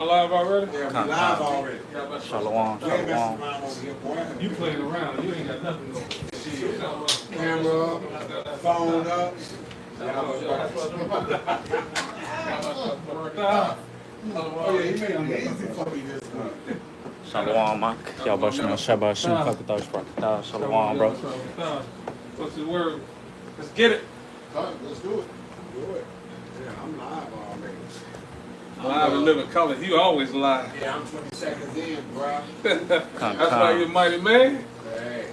Live already? Yeah, we live already. Shalom, We ain't messing shalom. around over here, boy. You playing around. You ain't got nothing going. Camera up, phone up. Oh yeah, he made it easy for me this month. Shalom, Mak. Y'all Bashman Shabbat Shem Kakatash Brakatah. Shalom, bro. What's the word? Let's get it. Let's do it. Do it. Yeah, I'm live already. Live and living color. You always lie. Yeah, I'm 20 seconds in, bro. That's why you're mighty man. Hey.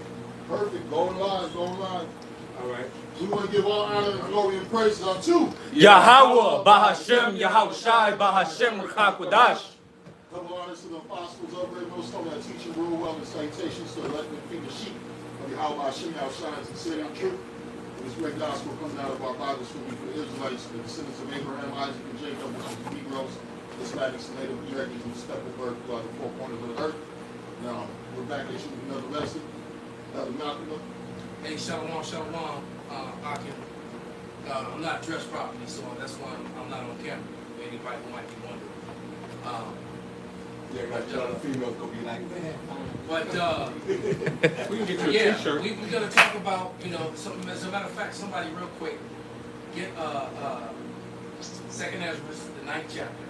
Perfect. Go live. Go live. All right. We want to give all honor and glory and praises unto Yahweh, Bahashem, Yahushai, Bahashem, Ruchakwadash. double honors to the apostles of Red Millstone that teach and rule well and salutations to the elect and finger sheep of Yahweh Hashem, Yahushai, sincerity and truth. This great gospel comes out of our Bibles for the Israelites, the descendants of Abraham, Isaac, and Jacob, which is the Negroes, Hispanics, and Native Americans who step at birth throughout the four corners of the earth. Now, we're back at you with another lesson. Another Malcolm. Hey, shalom, shalom. I'm not dressed properly, so that's why I'm not on camera. For anybody who might be wondering. Yeah, got y'all the females gonna be like, man. But We can get you a yeah, t-shirt. we're gonna talk about something. As a matter of fact, somebody real quick get Second Ezra, the 9th chapter,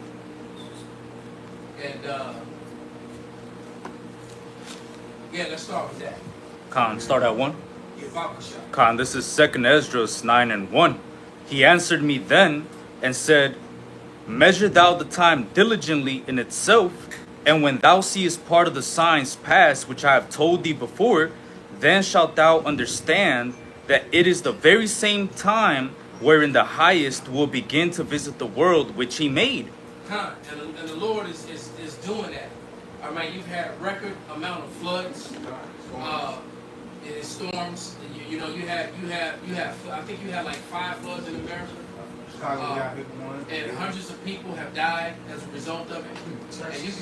and yeah, let's start with that. Khan, start at 1. Yevapasha. Khan, this is 2nd Esdras 9 and 1. He answered me then and said, measure thou the time diligently in itself, and when thou seest part of the signs pass which I have told thee before, then shalt thou understand that it is the very same time wherein the highest will begin to visit the world which he made. And the Lord is doing that. I mean, you've had record amount of floods, and storms. You have. I think you had like 5 floods in America. And hundreds of people have died as a result of it.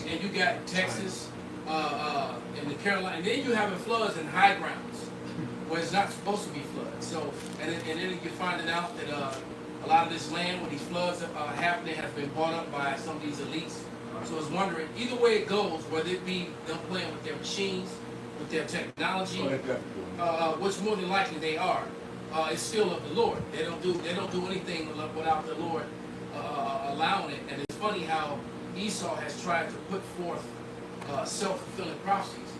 And you got Texas, and the Carolina, and then you having floods in high grounds where it's not supposed to be floods. So, and then you're finding out that a lot of this land where these floods are happening has been bought up by some of these elites. So I was wondering, either way it goes, whether it be them playing with their machines, with their technology, which more than likely they are. It's still of the Lord. They don't do anything without the Lord allowing it. And it's funny how Esau has tried to put forth self-fulfilling prophecies,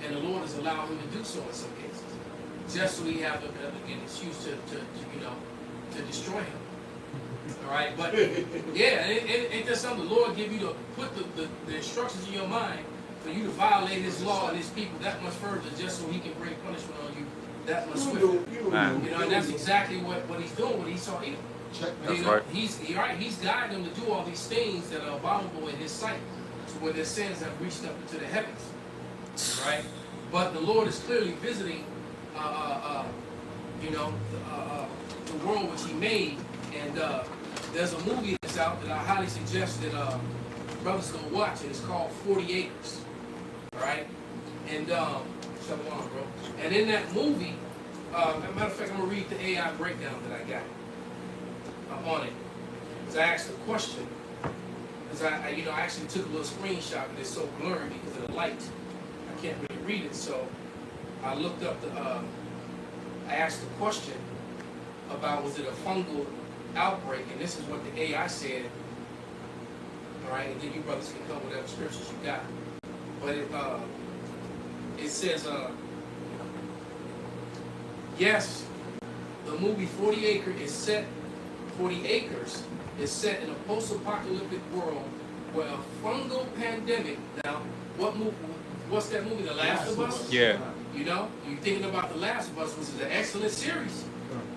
and the Lord has allowed him to do so in some cases, just so he have an excuse to destroy him. All right, but yeah, ain't that something the Lord give you to put the instructions in your mind for you to violate His law and His people that much further, just so He can bring punishment on you that much swifter. And that's exactly what He's doing with Esau Edom. That's right. He's guiding them to do all these things that are abominable in His sight, to where their sins have reached up into the heavens. Right, but the Lord is clearly visiting, the world which He made, and there's a movie that's out that I highly suggest that brothers go watch. It's called 40 Acres. All right, and bro. And in that movie, as a matter of fact, I'm gonna read the AI breakdown that I got on it. Because I asked a question. Because I actually took a little screenshot, but it's so blurry because of the light. I can't really read it, so I looked up I asked the question about, was it a fungal outbreak, and this is what the AI said. All right, and then you brothers can come with whatever scriptures you got. But it says, yes, the movie 40 Acres is set in a post-apocalyptic world where a fungal pandemic. Now, what's that movie, The Last of Us? Yeah. You're thinking about The Last of Us, which is an excellent series,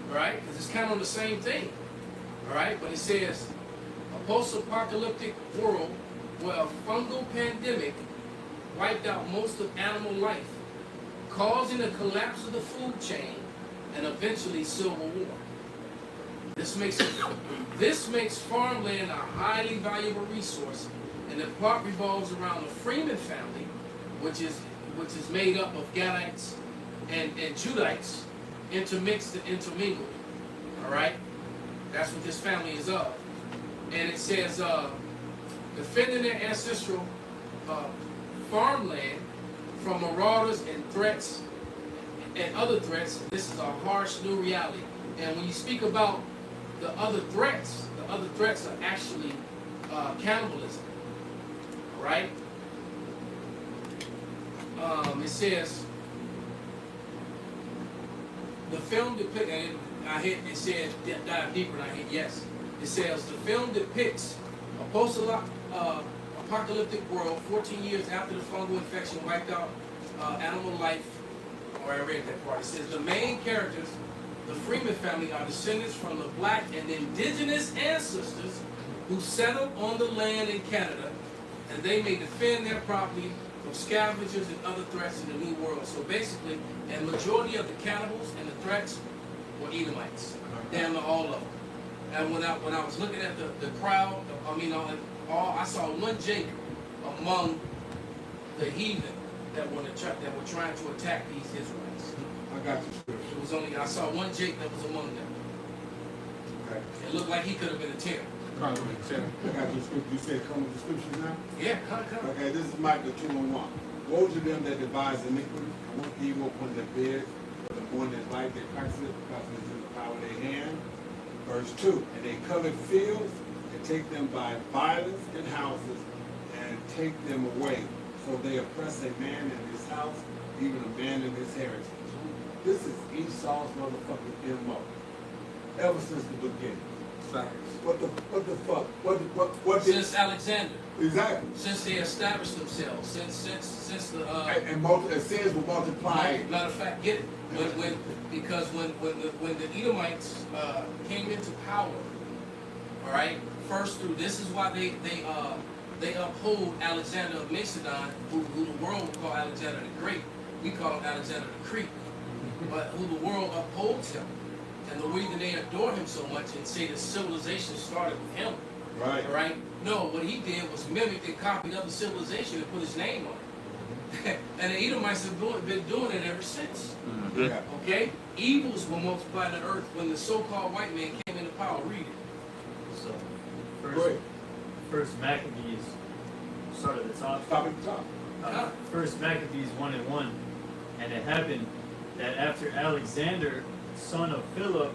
right? Because it's kind of the same thing, all right? But it says, a post-apocalyptic world where a fungal pandemic wiped out most of animal life, causing a collapse of the food chain and eventually civil war. This makes farmland a highly valuable resource, and the plot revolves around the Freeman family, which is made up of Gadites and Judites intermixed and intermingled. All right, that's what this family is of. And it says defending their ancestral farmland from marauders and threats and other threats. This is a harsh new reality. And when you speak about the other threats are actually cannibalism. All right? It says the film depicts, and I hit, it said dive deeper, and I hit yes. It says the film depicts a post-apocalyptic world 14 years after the fungal infection wiped out animal life. Or I read that part. It says the main characters, the Freeman family, are descendants from the black and indigenous ancestors who settled on the land in Canada, and they may defend their property from scavengers and other threats in the New World. So basically, and majority of the cannibals and the threats were Edomites. Damn, all of them. And when I was looking at the crowd, I saw one Jacob among the heathen that were trying to attack these Israelites. I got you, scripture. It was only, I saw one Jacob that was among them. Okay. It looked like he could have been a 10. I got you, scripture. You said come with the scriptures now? Yeah, come. Okay, this is Micah 2:1. Woe to them that devise iniquity, and work evil upon their bed, for the born that light their practice it, because it is in the power of their hand. Verse 2, and they covet fields, and take them by violence in houses, and take them away. So they oppress a man in his house, even a man in his heritage. This is Esau's motherfucking MO. Ever since the beginning. What the fuck? What did... Since Alexander. Exactly. Since they established themselves. Since the And sins will multiply. Matter of fact, get it. Because when the Edomites came into power, all right, first through, this is why they uphold Alexander of Macedon, who the world would call Alexander the Great. We call him Alexander the Great. But who the world upholds him. And the reason they adore him so much and say that civilization started with him. Right. All right? No, what he did was mimic and copied other civilization and put his name on it. And the Edomites have been doing it ever since. Yeah. Okay? Evils will multiply on the earth when the so-called white man came into power. Read it. So, Great. first Maccabees, start at the top. Stop at the top. First Maccabees 1:1, and it happened that after Alexander, son of Philip,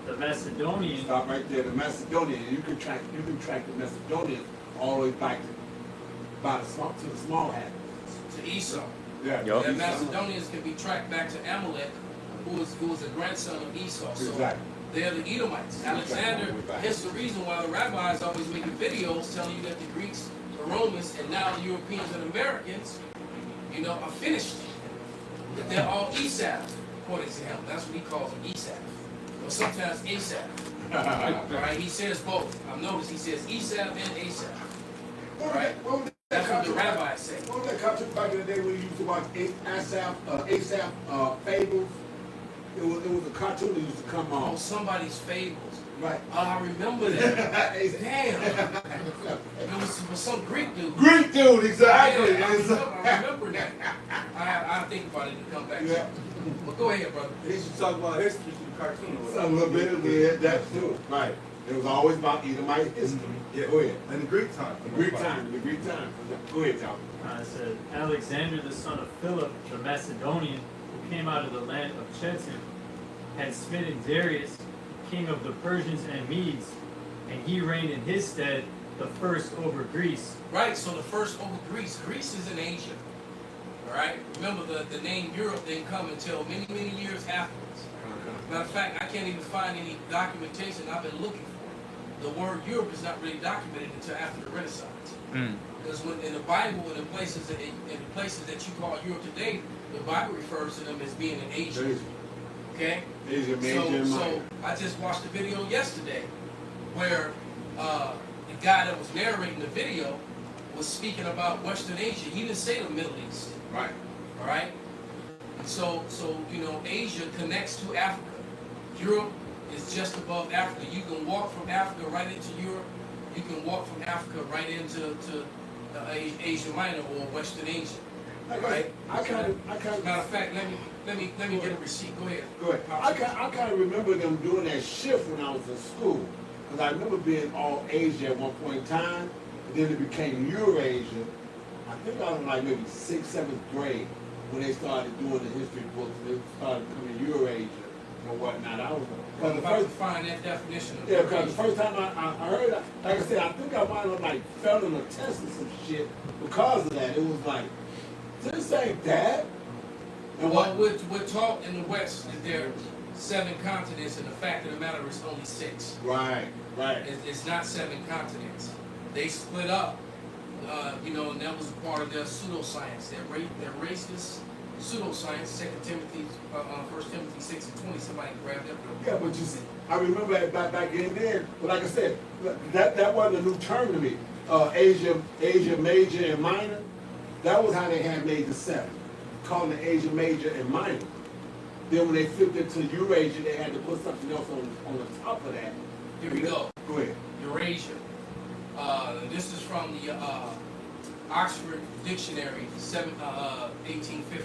the Macedonian. Stop right there. The Macedonian. You can track the Macedonians all the way back to the small hat. To Esau. Yeah. Yup. The Macedonians can be tracked back to Amalek, who was a grandson of Esau. So Exactly. they're the Edomites. Alexander, hence the reason why the rabbis always making videos telling you that the Greeks, the Romans, and now the Europeans and Americans, are finished. That they're all Esau, according to him. That's what he calls them, Esau. Or sometimes Asaph. All right, he says both. I've noticed he says Esau and Asaph. What was that That's what the cartoon? rabbis say. What was that cartoon back in the day when you used to watch Asaph Fables? It was a cartoon that used to come Oh, on. somebody's fables. Right. Oh, I remember that. Asaph. Damn. It was some Greek dude. Greek dude, exactly. Yeah, I remember that. I think about it and come back. Yeah. But go ahead, brother. They should talk about history through the cartoon. A little bit of that too. Right. It was always about Edomite history. Yeah. Go ahead. In the Greek time. The Greek time. Go ahead, Tom. It said, Alexander, the son of Philip, the Macedonian, who came out of the land of Chetim, had smitten Darius, king of the Persians and Medes, and he reigned in his stead the first over Greece. Right, so the first over Greece. Greece is in Asia. All right? Remember, the name Europe didn't come until many, many years afterwards. Matter of fact, I can't even find any documentation I've been looking for. The word Europe is not really documented until after the Renaissance. Because when in the Bible, in the places that you call Europe today, the Bible refers to them as being in Asia. Okay? Asia, Major, So I just watched a video yesterday where the guy that was narrating the video was speaking about Western Asia. He didn't say the Middle East. Right. All right? So Asia connects to Africa. Europe is just above Africa. You can walk from Africa right into Europe. You can walk from Africa right into Asia Minor or Western Asia. Right? Matter of fact, let me get a receipt. Go ahead. Go ahead. I kind of remember them doing that shift when I was in school. Because I remember being all Asia at one point in time. and then it became Eurasia. I think I was like maybe 6th, 7th grade when they started doing the history books. They started coming Eurasia and whatnot. I was I'm the about to first, find that definition of yeah, because the Eurasia. first time I heard it, like I said, I think I might have like fell in a test or some shit because of that. It was like, this ain't that. And Well, what? we're taught in the West that there are 7 continents, and the fact of the matter is only 6. Right, right. It's not 7 continents. They split up, you know, and that was part of their pseudoscience, their racist pseudoscience. 2 Timothy, 1 Timothy 6 and 20. Somebody grabbed that. Yeah, but you see, I remember it back in there. But like I said, that wasn't a new term to me. Asia Major and Minor. That was how they had made the 7, calling it Asia Major and Minor. Then when they flipped it to Eurasia, they had to put something else on the top of that. Here we go. Go ahead. Eurasia. This is from the Oxford Dictionary, 1850.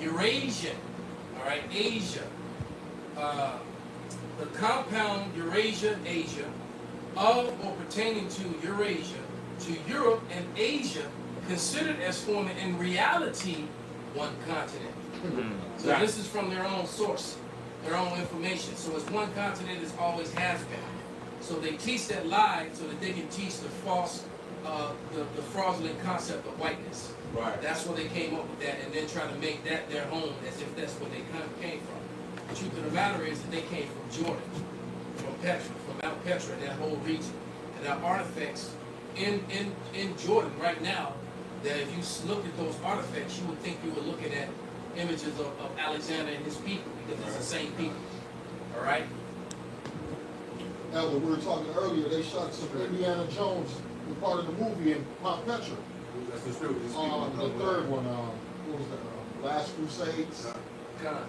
Eurasian, all right, Asia. The compound Eurasia, Asia, of or pertaining to Eurasia, to Europe and Asia, considered as forming in reality one continent. So this is from their own source, their own information. So it's one continent, as always has been. So they teach that lie so that they can teach the false, the fraudulent concept of whiteness. Right. That's where they came up with that, and then try to make that their home as if that's where they kind of came from. The truth of the matter is that they came from Jordan, from Petra, from Mount Petra, that whole region. And there are artifacts in Jordan right now that if you looked at those artifacts, you would think you were looking at images of Alexander and his people, because it's the same people. All right? Elder, we were talking earlier, they shot some Indiana Jones in part of the movie in Mount Petra. That's the story. The third one, what was that? Last Crusades. God.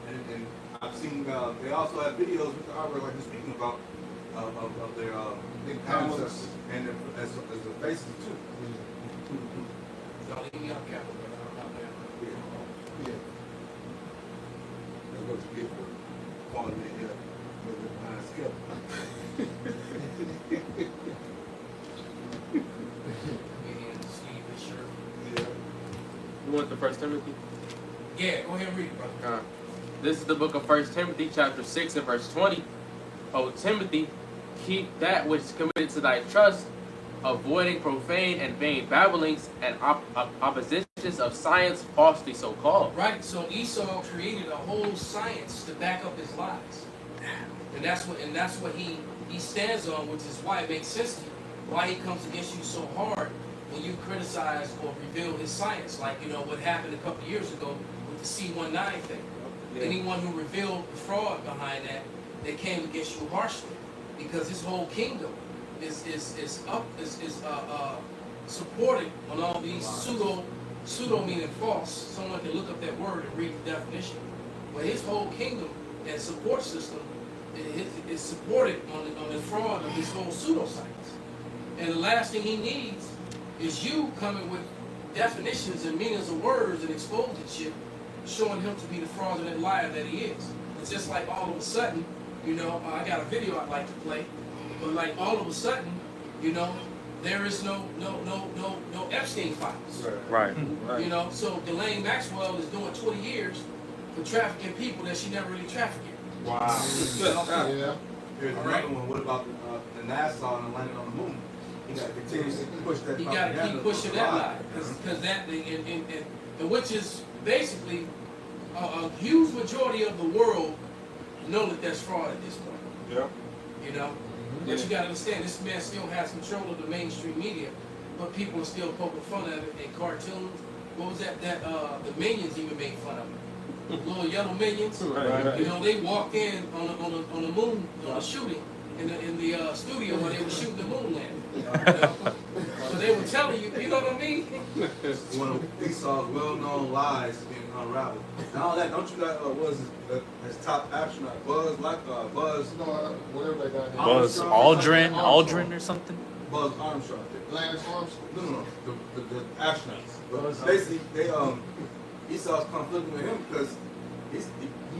And I've seen, they also have videos with the artwork like you're speaking about, of their big ancestors and as the faces too. Y'all leave me out careful, but I'm not there. Yeah. That's what you get for calling me here. Behind schedule. Maybe in the sleeve and shirt. Yeah. You want the First Timothy? Yeah, go ahead and read it, brother. This is the book of First Timothy, chapter 6 and verse 20. O Timothy, keep that which is committed to thy trust, avoiding profane and vain babblings and oppositions of science falsely so called. Right, so Esau created a whole science to back up his lies. And that's what he stands on, which is why it makes sense to you. Why he comes against you so hard when you criticize or reveal his science, like what happened a couple of years ago with the C19 thing. Yeah. Anyone who revealed the fraud behind that, they came against you harshly, because his whole kingdom is supported on all these pseudo meaning false. Someone can look up that word and read the definition. But his whole kingdom and support system is supported on the fraud of this whole pseudoscience. And the last thing he needs is you coming with definitions and meanings of words and exposing shit, showing him to be the fraudulent liar that he is. It's just like all of a sudden, I got a video I'd like to play, but like all of a sudden, there is no Epstein files. Right. So Ghislaine Maxwell is doing 20 years for trafficking people that she never really trafficked. Wow. Yeah. Here's another one. What about the NASA and the landing on the moon? You got to continuously push that. You got to keep pushing that lie, because that and which is basically a huge majority of the world know that that's fraud at this point. Yeah. But you got to understand, this man still has control of the mainstream media, but people are still poking fun at it in cartoons. What was that? The Minions even made fun of it. Little yellow Minions. Right. They walked in on the moon on a shooting in the studio where they were shooting the moon landing. So they were telling you, you know what I mean? One of Esau's well-known lies being unraveled. Now all that, don't you got his top astronaut Buzz Whatever they got. Buzz Armstrong. Aldrin or something? Buzz Armstrong. Lance Armstrong. No, the astronauts. But basically, Esau's conflicting with him because he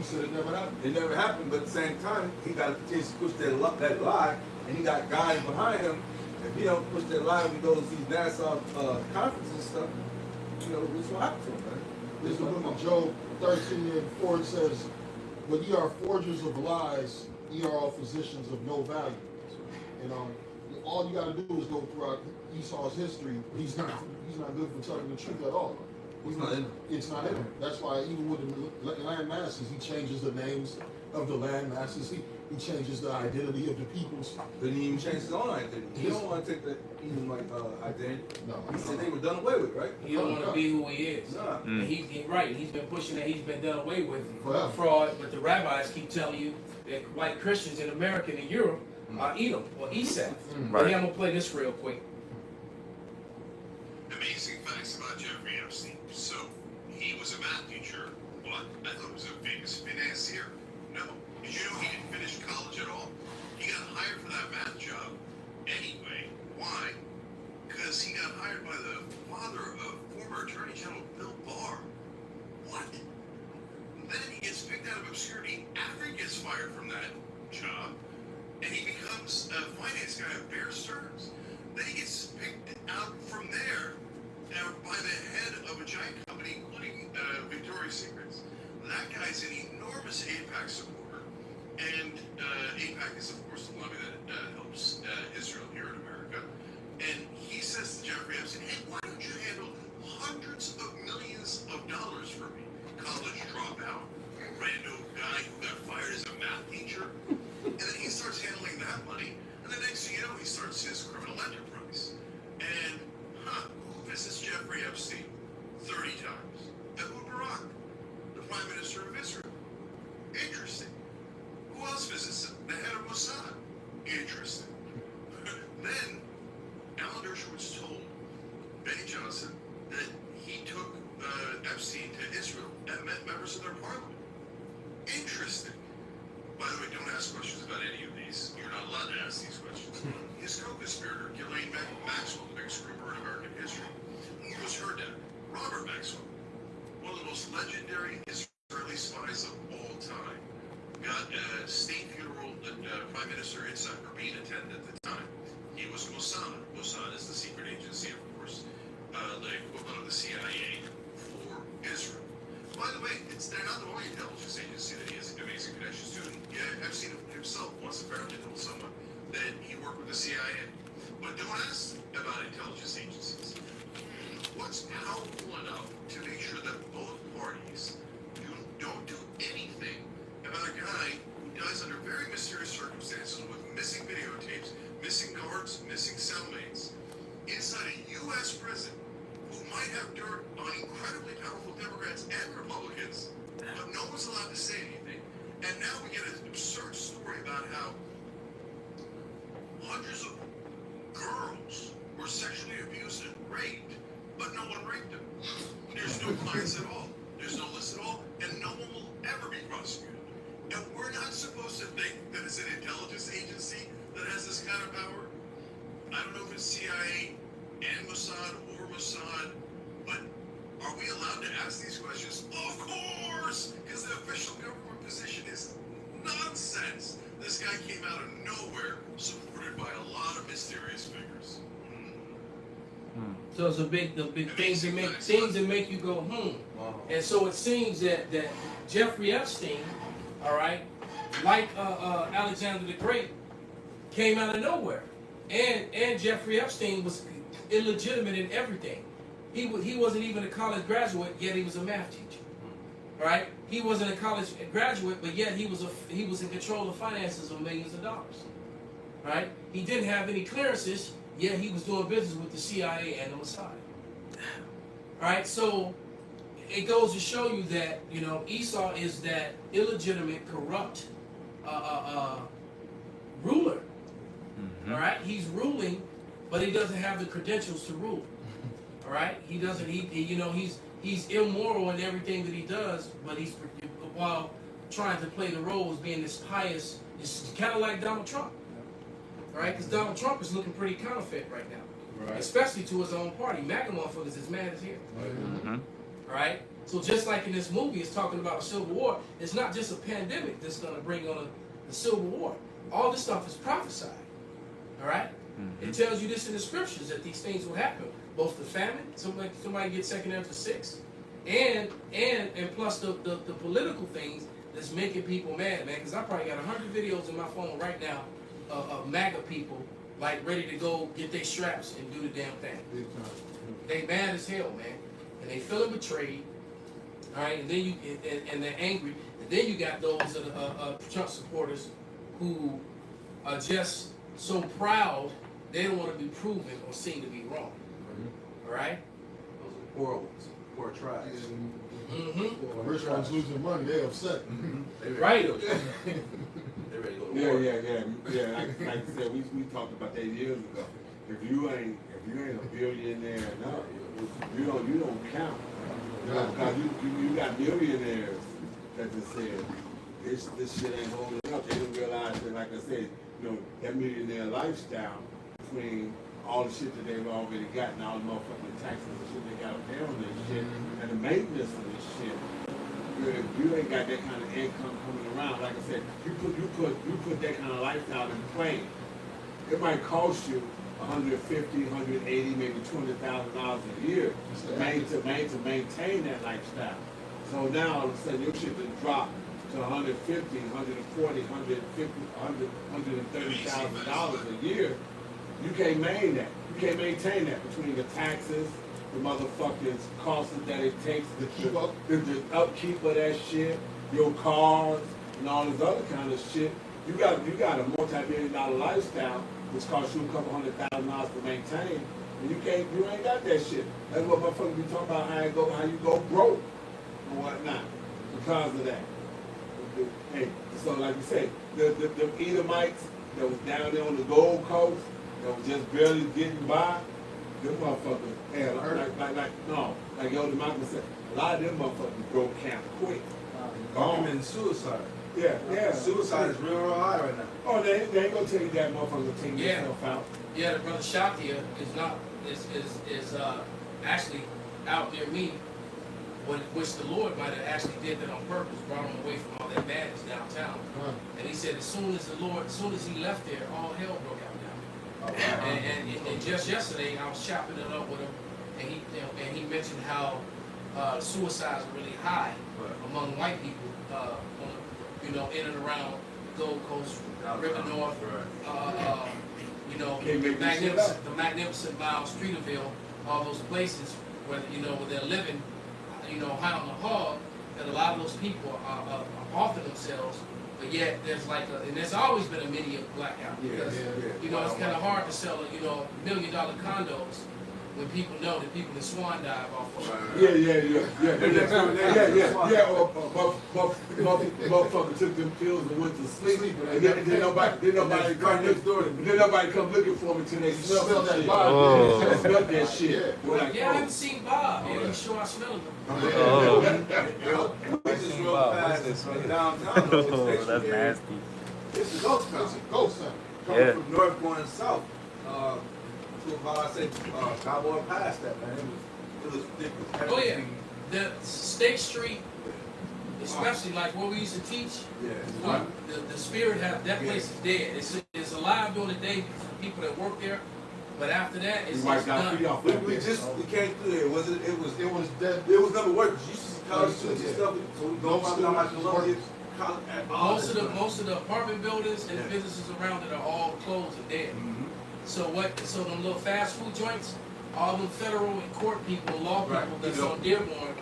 said it never happened. It never happened, but at the same time, he got to continue to push that lie, and he got guys behind him if he don't push that line, we go to these NASA conferences and stuff. You know, what's gonna happen to him, man? This is the book of Job 13:4. It says, "But ye are forgers of lies, ye are all physicians of no value." And all you got to do is go throughout Esau's history. He's not good for telling the truth at all. He's not in him. It's not in him. That's why even with the land masses, he changes the names of the land masses. He changes the identity of the peoples. Didn't even change his own identity. He don't want to take that even identity. No, He said they were done away with, right? He don't want to be who he is. Nah. And he's right. He's been pushing that. He's been done away with Forever. fraud. But the rabbis keep telling you that white Christians in America and in Europe are Edom or Esau. But here, I'm gonna play this real quick. Amazing facts about Jeffrey Epstein. So, he was a math teacher, but I thought he was a famous financier. No. Did you know he didn't finish college at all? He got hired for that math job anyway. Why? Because he got hired by the father of former Attorney General Bill Barr. What? Then he gets picked out of obscurity after he gets fired from that job, and he becomes a finance guy at Bear Stearns. Then he gets picked out from there by the head of a giant company, including Victoria's Secrets. That guy's an enormous AIPAC supporter, and AIPAC is, of course, the lobby that helps Israel here in America. And he says to Jeffrey Epstein, "Hey, why don't you handle hundreds of millions of dollars for me? College dropout, random guy who got fired as a math teacher." And then he starts handling that money, and the next thing you know, he starts his criminal enterprise. And, who visits Jeffrey Epstein 30 times? Ehud Barak, the Prime Minister of Israel. Interesting. Who else visits him? The head of Mossad. Interesting. Then, Alan Dershowitz told Benny Johnson that he took Epstein to Israel and met members of their parliament. Interesting. By the way, don't ask questions about any of these. You're not allowed to ask these questions. His co-conspirator, Ghislaine Maxwell, the biggest screamer in American history, was her dad, Robert Maxwell, one of the most legendary Israeli spies of all time. Got a state funeral that Prime Minister Yitzhak Rabin attended at the time. He was Mossad. Mossad is the secret agency, of course, the equivalent of the CIA for Israel. By the way, they're not the only intelligence agency that he has amazing connections to. Yeah, Epstein himself once apparently told someone that he worked with the CIA. But don't ask about intelligence agencies. What's powerful enough to make sure that both parties don't do anything about a guy who dies under very mysterious circumstances with missing videotapes, missing guards, missing cellmates, inside a U.S. prison, who might have dirt on incredibly powerful Democrats and Republicans, but no one's allowed to say anything. And now we get an absurd story about how hundreds of girls were sexually abused and raped, but no one raped them. There's no clients at all. There's no list at all, and no one will ever be prosecuted. And we're not supposed to think that it's an intelligence agency that has this kind of power. I don't know if it's CIA and Mossad or Mossad, but are we allowed to ask these questions? Of course, because the official government position is nonsense. This guy came out of nowhere, supported by a lot of mysterious figures. So it's the big things that make you go And so it seems that Jeffrey Epstein, all right, like Alexander the Great, came out of nowhere, and Jeffrey Epstein was illegitimate in everything. He wasn't even a college graduate, yet he was a math teacher. All right, he wasn't a college graduate, but yet he was in control of finances of millions of dollars. All right, he didn't have any clearances, yet he was doing business with the CIA and the Mossad. All right, so it goes to show you that Esau is that illegitimate, corrupt ruler. All right, he's ruling, but he doesn't have the credentials to rule. All right, he doesn't. He's immoral in everything that he does, but he's while trying to play the role as being this pious. It's kind of like Donald Trump. All right, because Donald Trump is looking pretty counterfeit right now, especially to his own party. MAGA motherfuckers as mad as hell. All right, so just like in this movie, it's talking about a civil war. It's not just a pandemic that's going to bring on the civil war. All this stuff is prophesied. All right, It tells you this in the scriptures that these things will happen. Both the famine, somebody gets 2 Ezra 6, and plus the political things that's making people mad, man. Because I probably got 100 videos in my phone right now of MAGA people like ready to go get their straps and do the damn thing. They mad as hell, man, and they feeling betrayed. All right, and then and they're angry. And then you got those Trump supporters who are just so proud they don't want to be proven or seen to be wrong. All right. Those are poor ones, poor tribes. Mm-hmm. Rich ones losing money, they upset. They ready Right. to go. They ready to go to Yeah, war. yeah. Like I said, we talked about that years ago. If you ain't a billionaire, no, you don't count. Because you got millionaires that just said this shit ain't holding up. They didn't realize that, like I said, that millionaire lifestyle between all the shit that they've already got and all the motherfucking taxes and shit they gotta pay on this shit and the maintenance of this shit. If you ain't got that kind of income coming around, like I said, you put that kind of lifestyle in play. It might cost you $150, $180, maybe $200,000 a year to maintain that lifestyle. So now all of a sudden your shit has dropped to $150, $140, $130,000 a year. You can't maintain that. You can't maintain that between the taxes, the motherfucking costs that it takes to keep up, the upkeep of that shit, your cars, and all this other kind of shit. You got a multi-million-dollar lifestyle which costs you a couple $100,000 to maintain, and you ain't got that shit. That's what motherfuckers be talking about, how you go broke and whatnot because of that. Hey, so like you say, the Edomites that was down there on the Gold Coast that was just barely getting by, them motherfuckers, like Elder Malcolm said, a lot of them motherfuckers broke camp quick. Gone in suicide. Yeah. Suicide is real high right now. Oh, they ain't gonna tell you that motherfucker will take Yeah. themselves out. Yeah, the brother Shakia is actually out near me, which the Lord might have actually did that on purpose, brought him away from all that madness downtown. And he said as soon as he left there, all hell broke out down there. And just yesterday, I was chopping it up with him, and he mentioned how suicides are really high among white people, in and around Gold Coast, River North, the Magnificent Mile, Streeterville, all those places where they're living, high on the hog, that a lot of those people are offering themselves, but yet and there's always been a media blackout because it's kind of hard to sell $1 million condos when people know that people in Swan dive off of Motherfucker took them pills and went to sleep, and then nobody come looking for them until they smell that body. They smell that shit. Yeah, I haven't seen Bob. Yeah, he's sure I smell him. This is real fast. Downtown, though, That's nasty. This is ghost town. Ghost town. Coming from north going south. To about, I say, Cowboy past that, man. It was ridiculous. Oh yeah, the State Street, especially like where we used to teach. Yeah. The spirit that place is dead. It's alive during the day because of the people that work there, but after that it's done. We came through there. It was dead. It was never work. You used to see college students and stuff. So we go about how much Columbia. Most of the apartment buildings and the businesses around it are all closed and dead. So them little fast food joints, all them federal and court people, law people that's on Dearborn,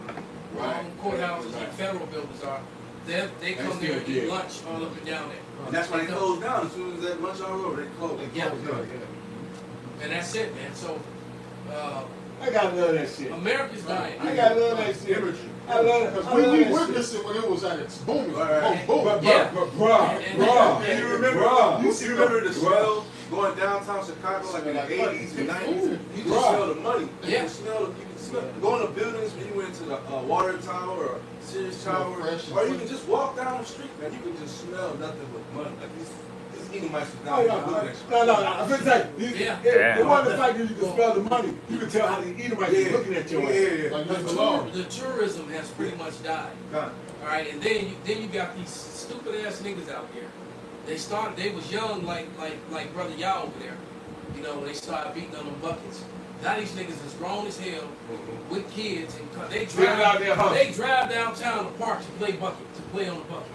all them courthouses and federal buildings are, they come there and eat lunch all up and down there. And that's why they closed down. As soon as that lunch hour over, they closed. And that's it, man. So I gotta love that shit. America's dying. I gotta love that shit. I love it. We witnessed it when it was at its booming. Boom. But And you remember the smell going downtown Chicago like in the 80s and 90s? You could smell the money. You could smell going to buildings when you went to the water tower or Sears Tower, or you can just walk down the street, man. You can just smell nothing but money. Like these Edomites was down there. No, I'm gonna say, the one the fact that you can smell the money, you can tell how the Edomites is looking at your ass. The tourism has pretty much died. All right, and then you got these stupid ass niggas out here. They was young like Brother Yah over there, You know, when they started beating on them buckets. Now these niggas is grown as hell with kids, and they drive downtown to park to play on the bucket.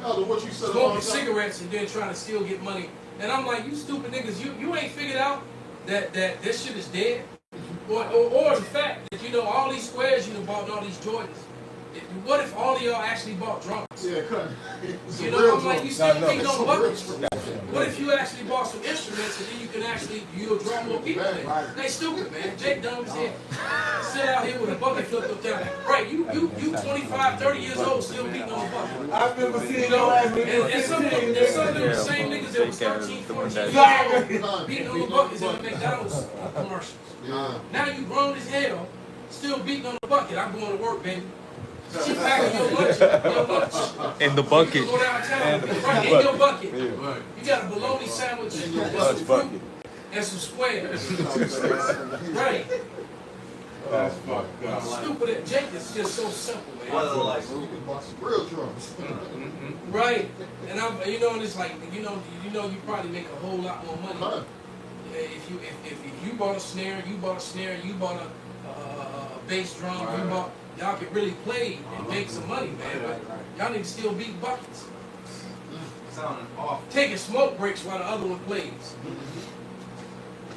Elder, what you said a long Smoking time. cigarettes and then trying to still get money. And I'm like, you stupid niggas, you ain't figured out that this shit is dead? Or the fact that, you know, all these squares you done bought and all these Jordans. What if all of y'all actually bought drums? Yeah, cut. You know, I'm like, you still beating on buckets. What if you actually bought some instruments and then you can actually, you'll draw more people in? They stupid, man. Jake dumb as hell. Sit out here with a bucket flipped up down. Right, you 25, 30 years old still beating on a bucket. I remember seeing You know, your ass and some of them the same niggas that was 13, 14 years old beating on the buckets in the McDonald's commercials. Yeah. Now you grown as hell, still beating on the bucket. I'm going to work, baby. She packing your lunch. In the bucket. You go downtown, right in your bucket. You got a bologna sandwich and some fruit and some squares. Right. That's fucked up. Stupid. Jake is just so simple, man. You can buy some real drums. Right. And I'm, you know, and it's like, you know, you probably make a whole lot more money. Huh. If you bought a snare, you bought a bass drum, you bought, y'all could really play and make some money, man. But y'all need to still beat buckets. Sounding awful. Taking smoke breaks while the other one plays.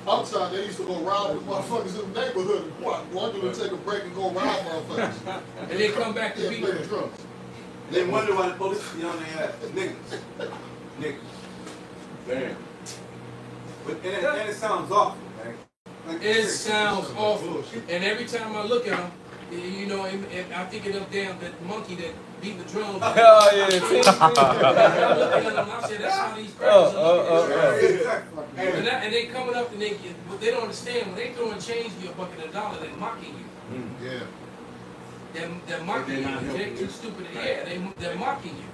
Outside, they used to go rob with motherfuckers in the neighborhood. One would take a break and go rob motherfuckers. And then come back to Yeah, beat play the drums. They wonder why the police be on their ass. Niggas. Damn. But, and it sounds awful, man. Like, It sounds awful. And every time I look at him, you know, and I think of them that monkey that beat the drum. Oh, yeah. I look at him and I said, that's how these crackers are. And they coming up and what they don't understand, when they throwing change in your bucket $1, they're mocking you. Yeah. They're mocking you. They're too stupid. Yeah, they're mocking you.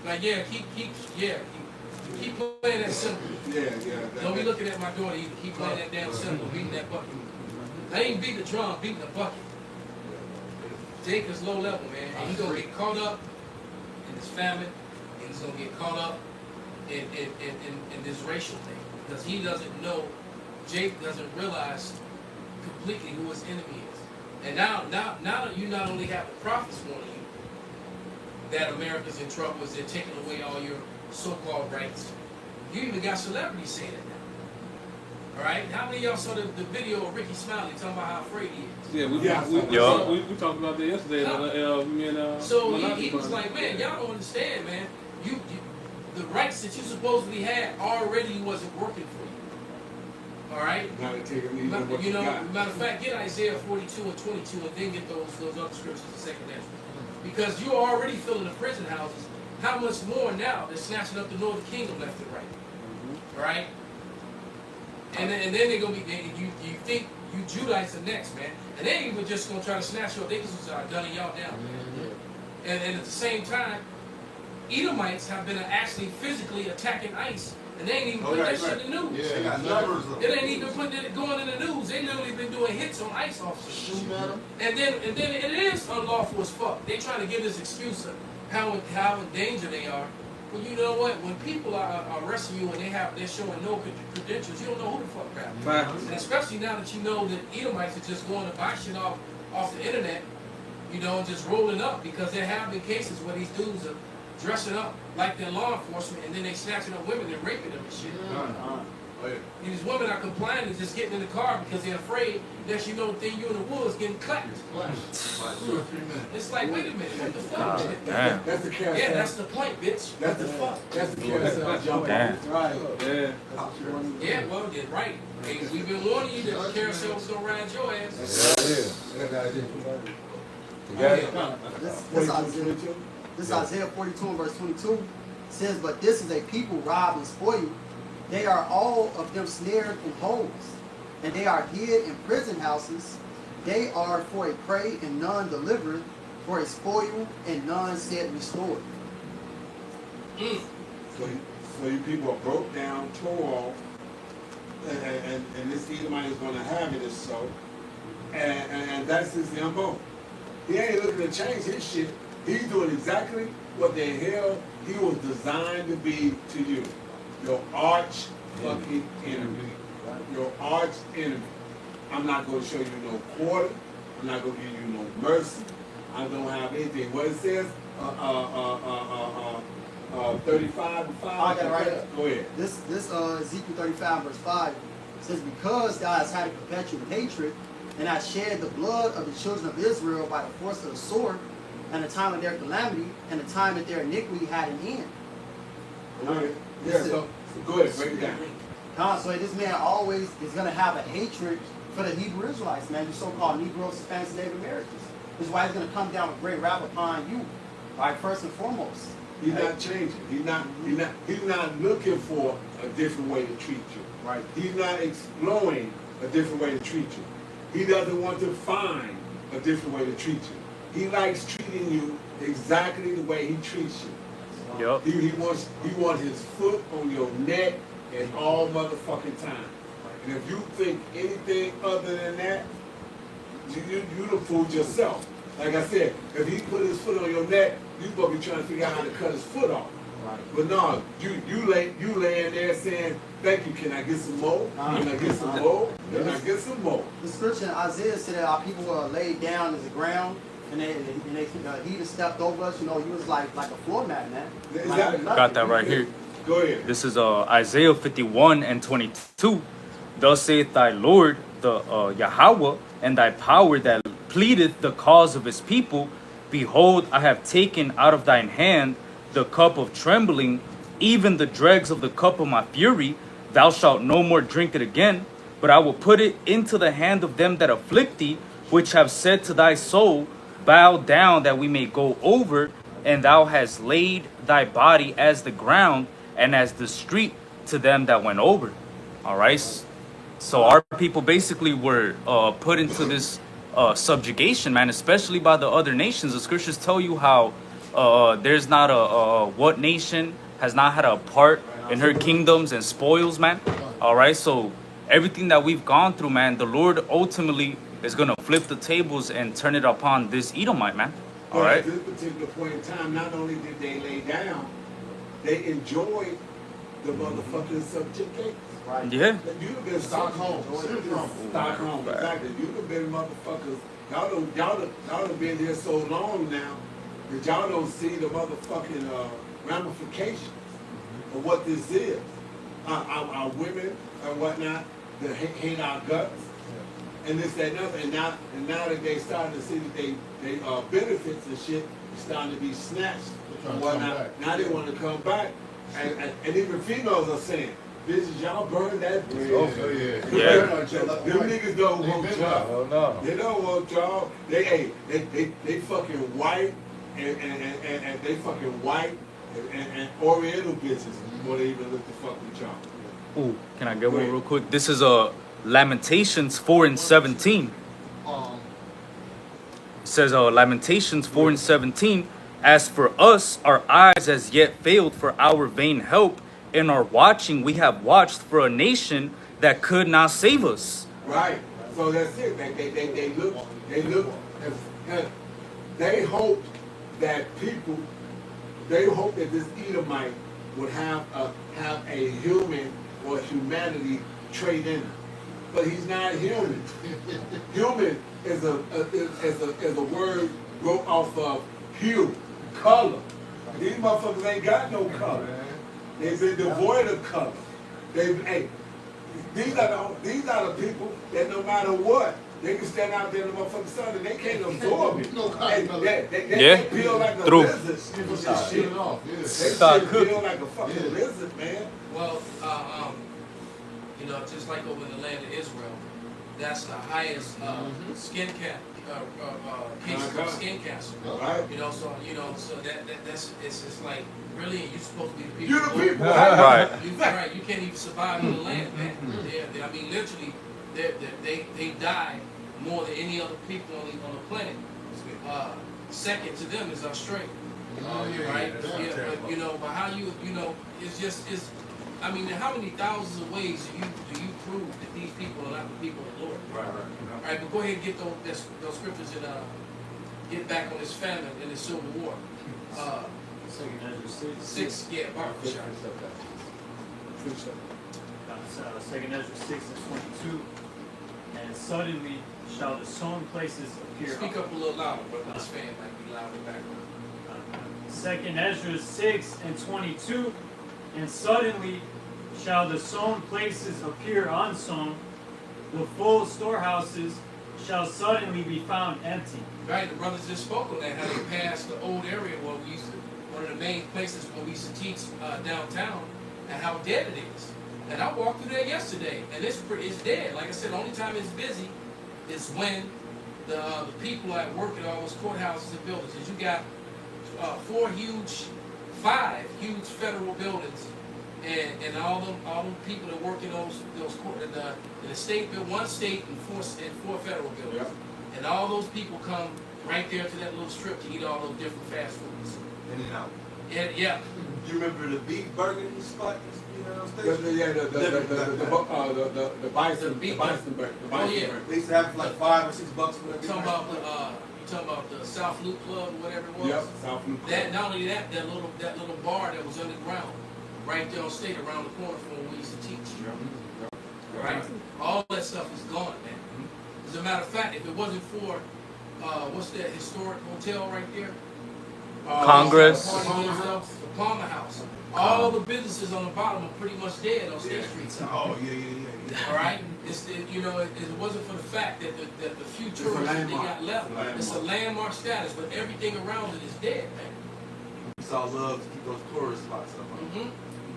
Like, yeah, keep playing that simple. Yeah. Don't be looking at my daughter either. Keep playing that damn simple, beating that bucket. I ain't beating the drum, beating the bucket. Jake is low level, man. And he's gonna get caught up in this famine, and he's gonna get caught up in this racial thing. Because he doesn't know, Jake doesn't realize completely who his enemy is. And now you not only have the prophets warning you that America's in trouble as they're taking away all your so-called rights. You even got celebrities saying it now. All right? How many of y'all saw the video of Ricky Smiley talking about how afraid he is? Yeah, we talked about that yesterday. Me and So he was like, man, y'all don't understand, man. You the rights that you supposedly had already wasn't working for you. All right? Now they take it, what You know, got. matter of fact, get Isaiah 42 and 22 and then get those other scriptures in second Ezra. Because you're already filling the prison houses. How much more now they're snatching up the northern kingdom left and right? All right? And then they're gonna be. You think you Judites are next, man? And they ain't even just gonna try to snatch you up. They just are gunning y'all down, man. And at the same time, Edomites have been actually physically attacking ICE, and they ain't even put that shit in the news. Yeah, they got numbers of It ain't even going in the news. They literally been doing hits on ICE officers. shooting at them. And then it is unlawful as fuck. They trying to give this excuse of how in danger they are. Well, you know what? When people are arresting you and they're showing no credentials, you don't know who the fuck they are. And especially now that you know that Edomites are just going to buy shit off the internet, you know, and just rolling up, because there have been cases where these dudes are dressing up like they're law enforcement, and then they snatching up women and raping them and shit. These women are complying and just getting in the car because they're afraid that, you know, you in the woods getting clapped. It's like, wait a minute, what the fuck? Damn. That's the carousel. Yeah, that's the point, bitch. That's the fuck. That's the carousel jumping. Damn. Right. Yeah. Yeah, well, you're right. Hey, we've been warning you that the carousel was gonna ride your ass. This Isaiah 42 and verse 22 says, but this is a people robbed and spoiled. They are all of them snared in holes, and they are hid in prison houses. They are for a prey and none delivered, for a spoil and none said restored. So you people are broke down, tore off, and this Edomite is going to have it as so. And that's his MO. He ain't looking to change his shit. He's doing exactly what the hell he was designed to be to you. Your arch fucking enemy. Your arch enemy. I'm not going to show you no quarter. I'm not going to give you no mercy. I don't have anything. What it says, 35 and 5. I got it right here. Go ahead. This Ezekiel 35 verse 5 says, because thou hast had a perpetual hatred, and hast shed the blood of the children of Israel by the force of the sword, and the time of their calamity, and the time that their iniquity had an end. Go ahead. Yeah, so go ahead, break it down. So this man always is going to have a hatred for the Hebrew Israelites, man, the so-called Negroes, Hispanics, and Native Americans. This is why he's going to come down with great wrath upon you, right, first and foremost. He's not changing. He's not looking for a different way to treat you. Right. He's not exploring a different way to treat you. He doesn't want to find a different way to treat you. He likes treating you exactly the way he treats you. Yup. He wants his foot on your neck at all motherfucking time. And if you think anything other than that, you done fooled yourself. Like I said, if he put his foot on your neck, you gonna be trying to figure out how to cut his foot off. Right. But no, you laying there saying, "Thank you. Can I get some more? Can I get some more? Can I get some more?" The scripture in Isaiah said that our people were laid down as the ground, and the heat has stepped over us. You know, you was like a floor mat, man. Exactly. Got that right here. Go ahead. This is Isaiah 51 and 22. Thus saith thy Lord, the Yahweh, and thy power that pleadeth the cause of his people. Behold, I have taken out of thine hand the cup of trembling, even the dregs of the cup of my fury. Thou shalt no more drink it again, but I will put it into the hand of them that afflict thee, which have said to thy soul, bow down that we may go over. And thou hast laid thy body as the ground, and as the street to them that went over. All right. So our people basically were put into this subjugation, man, especially by the other nations. The scriptures tell you how there's not what nation has not had a part in her kingdoms and spoils, man. All right. So everything that we've gone through, man, the Lord ultimately is going to flip the tables and turn it upon this Edomite, man. All But right. at this particular point in time, not only did they lay down, they enjoyed the motherfucking subjugation. Right. Yeah. You've been Stockholm syndrome. Stockholm, exactly. You've been motherfuckers. Y'all done been here so long now that y'all don't see the motherfucking ramifications of what this is. Our women and whatnot that hate our guts. And this, that, and other. And now that they starting to see that they benefits and shit is starting to be snatched and whatnot. Now they want to come back. And even females are saying, bitches, y'all burn that bridge. Oh, yeah. Them niggas don't want y'all. Oh, no. They don't want y'all. They fucking white and they fucking white and oriental bitches before they even look to fuck with y'all. Ooh, can I get one real quick? This is Lamentations 4 and 17. It says Lamentations 4 and 17. As for us, our eyes as yet failed for our vain help. In our watching, we have watched for a nation that could not save us. Right. So that's it. They hoped that people, they hoped that this Edomite would have a human or humanity trait in him. But he's not human. Human is a word wrote off of hue, color. These motherfuckers ain't got no color. They've been devoid of color. These are the people that no matter what, they can stand out there in the motherfucking sun and they can't absorb it. They feel like a lizard. This shit. They feel like a fucking lizard, man. Well, you know, just like over in the land of Israel, that's the highest skin cases of skin cancer. Right. You know, so that's it's like really you're supposed to be the people. You're the people. Right. Right. You can't even survive in the land, man. I mean, literally, they die more than any other people on the planet. Second to them is Australia. Right? Yeah, but you know, but how you know, it's. I mean, how many thousands of ways do you prove that these people are not the people of the Lord? Right. All right, but go ahead and get those scriptures and get back on this famine and this civil war. Second Ezra 6. 6, yeah, Mark. 2 Ezra 6 and 22. And suddenly shall the sown places appear. Speak up a little louder, but this fan might be loud in the background. 2 Ezra 6 and 22. And suddenly shall the sown places appear unsown, the full storehouses shall suddenly be found empty. Right, the brothers just spoke on that, how they passed the old area where we used to, one of the main places where we used to teach downtown, and how dead it is. And I walked through there yesterday, and it's dead. Like I said, the only time it's busy is when the people at work at all those courthouses and buildings. Is you got 5 huge federal buildings, and all them people that work in those court in the state, one state and four federal buildings. Yep. And all those people come right there to that little strip to eat all those different fast foods. In and out. And yeah, You remember the beef burger spot? You know what I'm saying? Yeah, the bison, the bison burger. Oh, yeah. They used to have like $5 or $6 for you talking about the South Loop Club or whatever it was. Yep, South Loop. That not only that little bar that was underground, right there on State around the corner from where we used to teach. Right, all that stuff is gone, man. As a matter of fact, if it wasn't for what's that historic hotel right there? Congress. The Palmer House. All the businesses on the bottom are pretty much dead on State Street. Oh, yeah. All right, it wasn't for the fact that the few tourists that they got left. It's a landmark status, but everything around it is dead, man. We saw love to keep those tourist spots up.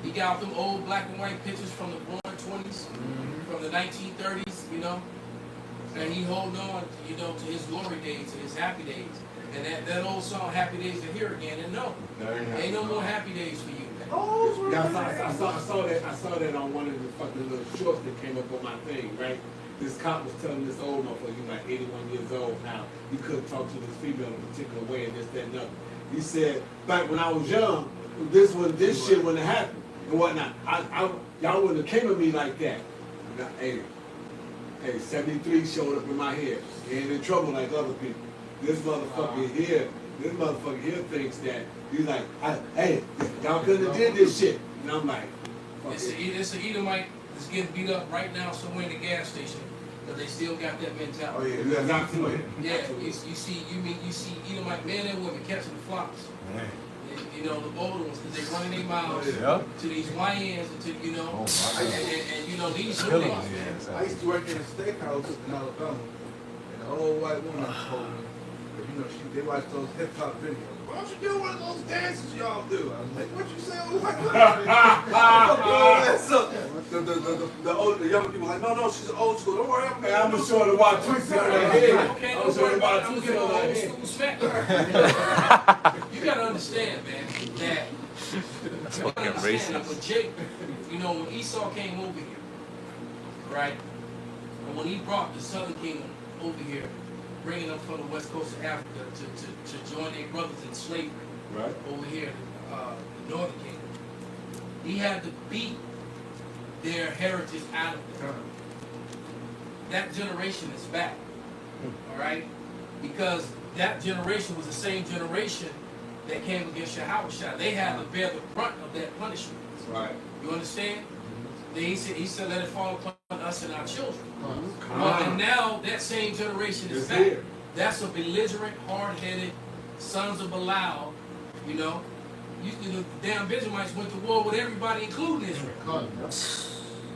He got them old black and white pictures from the Roaring 20s, from the 1930s, and he holding on, to his glory days and his happy days. And that old song, Happy Days Are Here Again, and ain't no more happy days for you, man. Yeah, I saw that on one of the fucking little shorts that came up on my thing, right? This cop was telling this old motherfucker, he's like 81 years old now, he couldn't talk to this female in a particular way and this, that, and other. He said, back when I was young, this shit wouldn't have happened and whatnot. Y'all wouldn't have came at me like that. Now, hey, 73 showed up in my head. He ain't in trouble like other people. This motherfucker here thinks that he's like, hey, y'all couldn't have did this shit. And I'm like, fuck It's an Edomite that's getting beat up right now somewhere in the gas station, but they still got that mentality. Oh, yeah. Not too late. Yeah, you see Edomite men and women catching the flocks. The older ones, because they're running their mouths to these YNs and to, and these hoodlums. I used to work in a steakhouse in Alabama, and an old white woman told me, they watch those hip hop videos. Why don't you do one of those dances y'all do? I was like, what you say, old white woman? The younger people are like, no, she's old school. Don't worry, I'm gonna show the wild twist on her head. Okay, I'm gonna show the wild I'm twist gonna on her get head. old school smack. You gotta understand, man, that Fucking racist. when Jake, when Esau came over here, right, and when he brought the Southern Kingdom over here, bringing them from the west coast of Africa to join their brothers in slavery, Right. over here, the Northern Kingdom, he had to beat their heritage out of them. That generation is back, all right? Because that generation was the same generation that came against Yahushua. They had to bear the brunt of that punishment. Right. You understand? Then he said, let it fall upon us and our children. Come Well, on. and now that same generation is It's back. here. That's a belligerent, hard-headed sons of Belial. The damn Benjamites went to war with everybody, including Israel.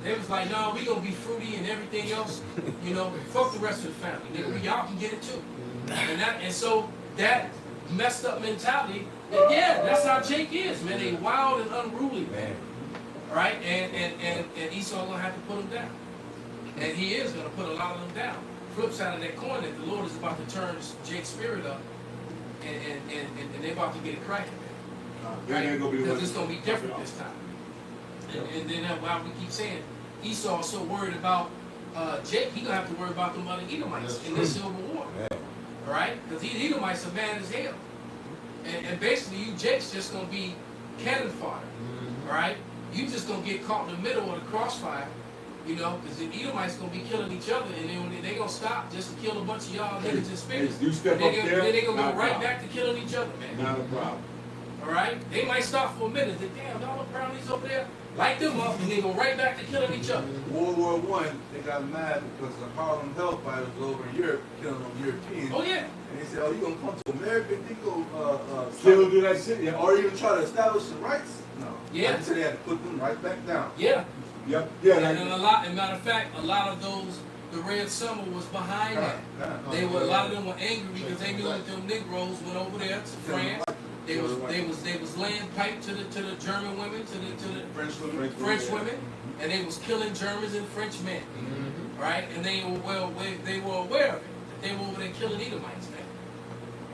They was like, no, we gonna be fruity and everything else. Fuck the rest of the family. Nigga, y'all can get it too. And so that messed up mentality. And yeah, that's how Jake is, man. They wild and unruly, man. Right? And Esau gonna have to put them down. And he is gonna put a lot of them down. Flip side of that coin, that the Lord is about to turn Jake's spirit up, and they're about to get it cracking. Right? Because it's gonna be different this time. And then why we keep saying Esau is so worried about Jake, he gonna have to worry about them other Edomites in this civil war. All right? Because these Edomites are mad as hell. And basically, you Jake's just gonna be cannon fodder. All right? You just gonna get caught in the middle of the crossfire. Because the Edomites gonna be killing each other, and then they gonna stop just to kill a bunch of y'all niggas and spirits. You step up Then there, they gonna not go a right problem. back to killing each other, man. Not a problem. All right? They might stop for a minute. Damn, Donald Brownlee's over there. light them up, and they go right back to killing each other. World War I, they got mad because the Harlem Hellfighters was over in Europe killing them Europeans. Oh yeah. And they said, "Oh, you gonna come to America? You go Still do that shit? Yeah. or even try to establish the rights?" No. Yeah. They said they had to put them right back down. Yeah. Yep. Yeah. And Like, then as a matter of fact, a lot of those, the Red Summer was behind that. They were, a lot of them were angry because they knew that them Negroes went over there to France. They was laying pipe to the German women, to the French women, and they was killing Germans and French men, right? And they were aware of it. That they were over there killing Edomites, man.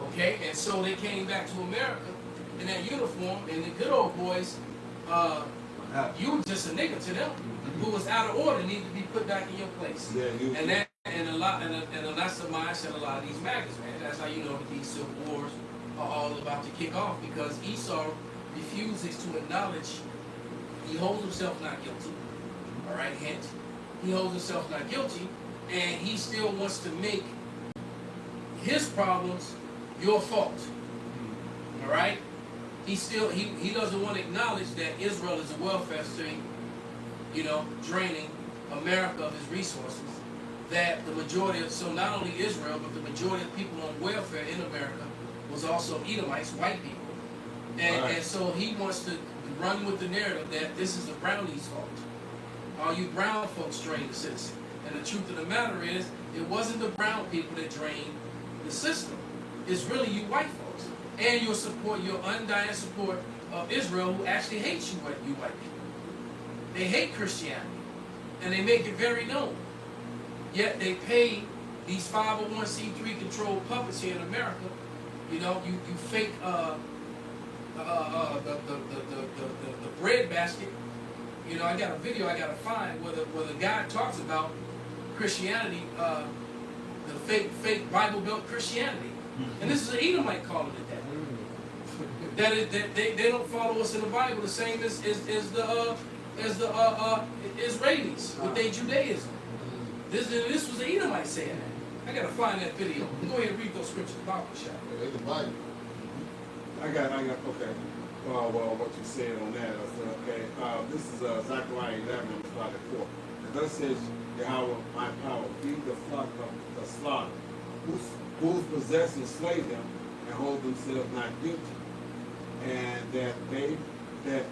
Okay, and so they came back to America in that uniform, and the good old boys, you were just a nigga to them, who was out of order, needed to be put back in your place. yeah, you. And that, and that's the mindset of a lot of these maggots, man. That's how you know that these civil wars are all about to kick off, because Esau refuses to acknowledge he holds himself not guilty. All right, hint. He holds himself not guilty, and he still wants to make his problems your fault. All right. He doesn't want to acknowledge that Israel is a welfare state, you know, draining America of its resources. That the majority of, so not only Israel, but the majority of people on welfare in America was also Edomites, white people. And so he wants to run with the narrative that this is the brownies' fault. All you brown folks drained the system. And the truth of the matter is, it wasn't the brown people that drained the system. It's really you white folks. And your undying support of Israel, who actually hates you white people. They hate Christianity. And they make it very known. Yet they pay these 501c3 controlled puppets here in America. You know, you fake the bread basket. You know, I got a video I gotta find where the guy talks about Christianity, the fake Bible Belt Christianity, and this is an Edomite calling it that. That they don't follow us in the Bible the same as the Israelis with their Judaism. This was an Edomite saying that. I gotta find that video. Go ahead and read those scriptures. Bible shot. They can buy you. I got, okay. Well, what you said on that, I said, okay. This is Zechariah 11, verse 4. And thus says Yahweh, my power, feed the flock of the slaughter, whose possess and slay them, and hold themselves not guilty. And that they that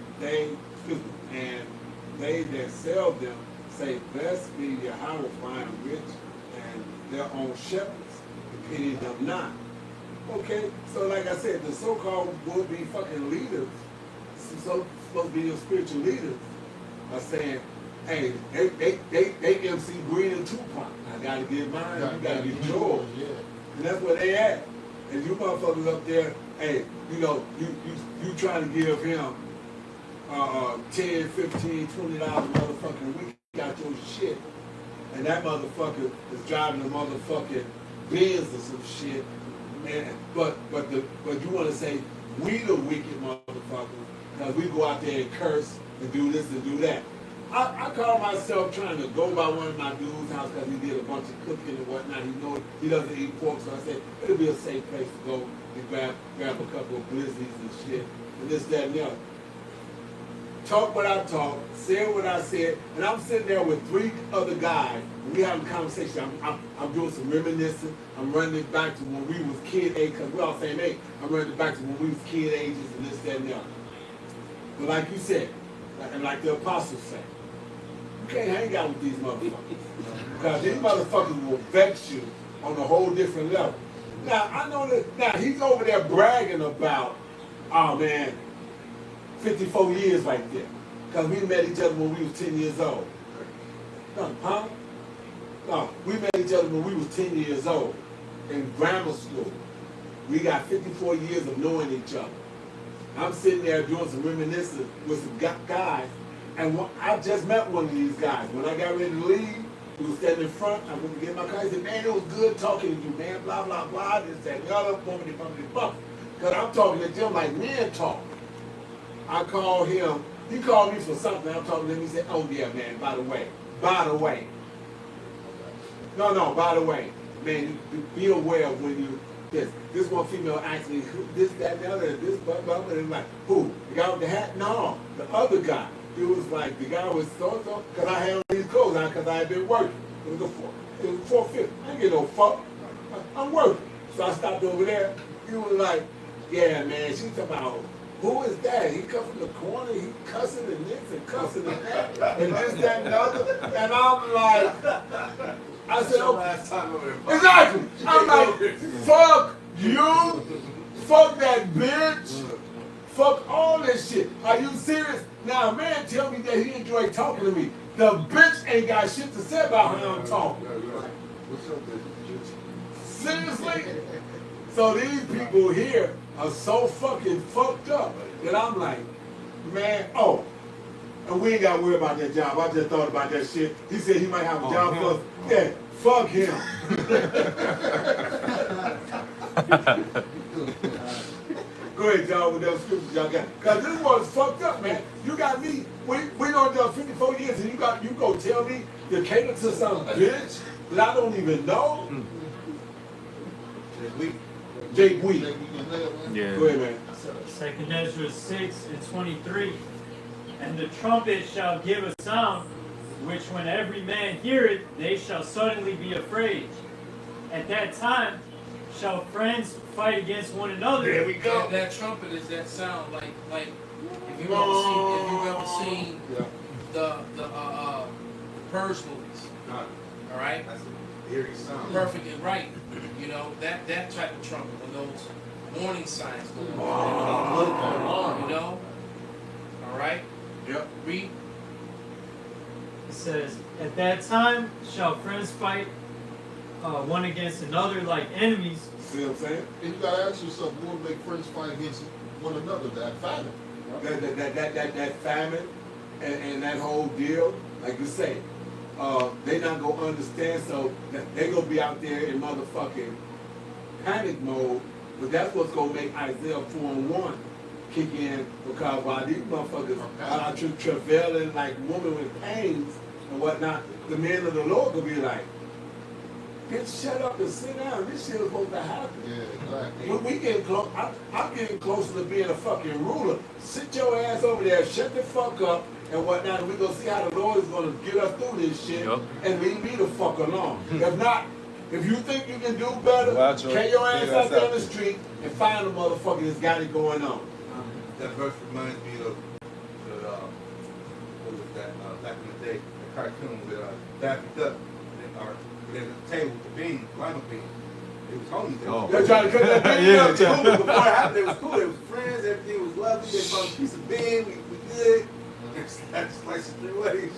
sell them say, blessed be Yahweh, fine and rich, and their own shepherds, pity them not. Okay, so like I said, the so-called would-be fucking leaders, supposed to be your spiritual leaders, are saying, hey, they MC Green and Tupac. I gotta get mine, you gotta get yours. Yeah. And that's where they at. And you motherfuckers up there, hey, you know, you trying to give him $10, $15, $20 motherfucking week, got your shit. And that motherfucker is driving a motherfucking Benz or some shit. And, but you want to say we the wicked motherfuckers because we go out there and curse and do this and do that. I call myself trying to go by one of my dude's house because he did a bunch of cooking and whatnot. He know he doesn't eat pork, so I said it'll be a safe place to go and grab a couple of blizzies and shit and this, that, and the other. Talk what I talk, say what I said, and I'm sitting there with 3 other guys, and we having a conversation. I'm doing some reminiscing. I'm running it back to when we was kid age, because we're all same age. I'm running it back to when we was kid ages and this, that, and the other. But like you said, and like the apostles say, you can't hang out with these motherfuckers. Because these motherfuckers will vex you on a whole different level. Now, I know that, now he's over there bragging about, oh man, 54 years right there. Because we met each other when we was 10 years old. No, huh? No, we met each other when we was 10 years old in grammar school. We got 54 years of knowing each other. I'm sitting there doing some reminiscing with some guys, and I just met one of these guys. When I got ready to leave, he was standing in front. I went to get my car. He said, man, it was good talking to you, man, blah, blah, blah, this, that, and the other, bumpity, bump. Because I'm talking to them like men talk. I called him. He called me for something. I'm talking to him. He said, oh, yeah, man, by the way. No, by the way, man, be aware of when you, this one female asked me, who, this, that, and the other, this, blah, blah, blah. And I'm like, who? The guy with the hat? No, the other guy. it was like the guy was so, because I had on these clothes on because I had been working. It was a 450. I didn't get no fuck. I'm working. So I stopped over there. He was like, yeah, man, she talking about, who is that? He come from the corner, he cussing and this and cussing and that, and this, that, and the other. And I'm like, I said, okay. Exactly. I'm like, fuck you, fuck that bitch, fuck all this shit. Are you serious? Now, a man tell me that he enjoyed talking to me. The bitch ain't got shit to say about how I'm talking. What's up, bitch? Seriously? So these people here are so fucking fucked up that I'm like, man, oh, and we ain't got to worry about that job. I just thought about that shit. He said he might have a job for us. Yeah, fuck him. Go ahead, y'all, with those scriptures y'all got. Because this one's fucked up, man. You got me, we done done 54 years and you go tell me to cater to some bitch that I don't even know? Jake Week. Yeah. Go ahead, man. Second Ezra 6 and 23. And the trumpet shall give a sound, which when every man heareth, they shall suddenly be afraid. At that time shall friends fight against one another. There we go. That trumpet is that sound like if you've ever seen the Purge movies. All right. That's an eerie sound. Perfectly right. You know that type of trumpet when those warning signs go on. You know. All right. Yep. Read. It says, at that time shall friends fight one against another like enemies. See what I'm saying? And you gotta ask yourself, who will make friends fight against one another? That famine. That famine and that whole deal, like you say, they not gonna understand, so they gonna be out there in motherfucking panic mode. But that's what's gonna make Isaiah 4:1 kick in, because while these motherfuckers are travailing like women with pains and whatnot, the men of the Lord gonna be like, bitch, shut up and sit down. This shit is supposed to happen. Yeah, exactly. We getting close. I'm getting closer to being a fucking ruler. Sit your ass over there, shut the fuck up, and whatnot. And we gonna see how the Lord is gonna get us through this shit, and leave me the fuck alone. If not, if you think you can do better, carry your ass out there on the street and find a motherfucker that's got it going on. That verse reminds me of what was that, back in the day, the cartoon with Daffy Duck, there's a table with the beans, lima beans. It was homies. They're trying to cut that thing Yeah, up. before it happened, it was cool. It was friends, everything was lovely. They bought a piece of bean, we good. That's slice it 3 ways.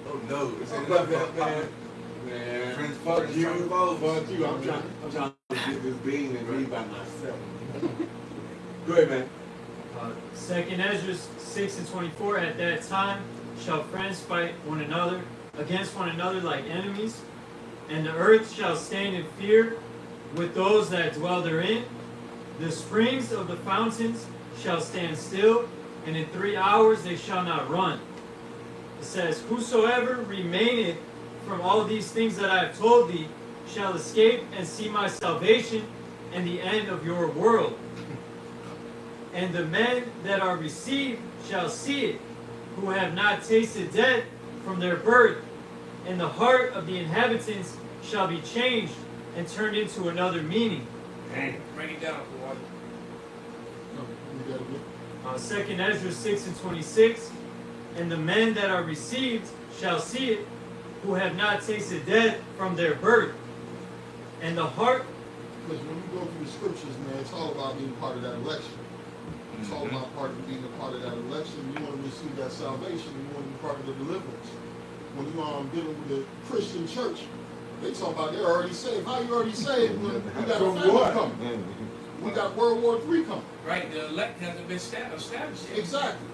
Oh no, it's Fuck enough that, man. Man, Friends, fuck friends, you, trying to follow. fuck you. I'm trying to get this bean and read by myself. Go ahead, man. Second Ezra 6 and 24. At that time shall friends fight one another against one another like enemies, and the earth shall stand in fear with those that dwell therein. The springs of the fountains shall stand still, and in 3 hours they shall not run. It says, whosoever remaineth from all these things that I have told thee shall escape and see my salvation and the end of your world. And the men that are received shall see it, who have not tasted death from their birth, and the heart of the inhabitants shall be changed and turned into another meaning. Break it down, boy. Second Ezra 6 and 26. And the men that are received shall see it, who have not tasted death from their birth, and the heart. Because when you go through the scriptures, man, it's all about being part of that election. It's all about being a part of that election. You want to receive that salvation. You want to be part of the deliverance. When you are dealing with the Christian church, they talk about they're already saved. How you already saved when we got a famine coming? We got World War III coming. Right, the elect hasn't been established yet. Exactly.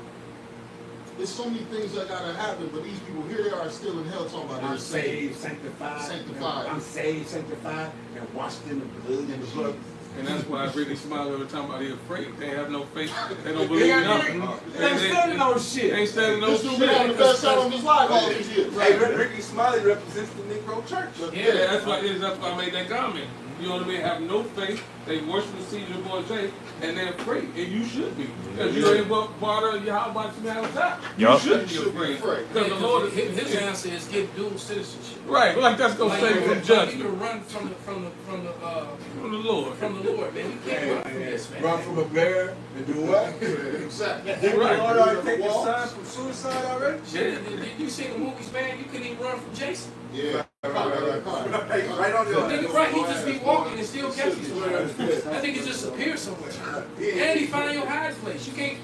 There's so many things that gotta happen, but these people here they are still in hell talking about I'm they're saved, sanctified. Sanctified. I'm saved, sanctified, and washed in the blood. In the blood. And that's why I really smile every time they're afraid. They have no faith. They don't believe nothing. They ain't standing on shit. They ain't standing on This dude been having the best time of his life all these years. Hey, Ricky Smiley represents the Negro church. Yeah, that's why I made that comment. You know what I mean? Have no faith. They worship the seed of the boy Jay, and they're afraid. And you should be. Because you ain't part of Yahweh Shemel. You Yup. should be afraid. Because the Lord is his answer is get dual citizenship. right. Like that's gonna Like, save from you judgment can run from from the Lord. the Lord, man. You can't run from this, man. Run from a bear and do what? Exactly. Didn't Right. the Lord already take the sign from suicide already? Did you see the movies, man? You couldn't even run from Jason. Yeah. Right Right on your Nigga, right? He just be walking and still catch you. I think it just appears somewhere. And he find your hiding place. You can't.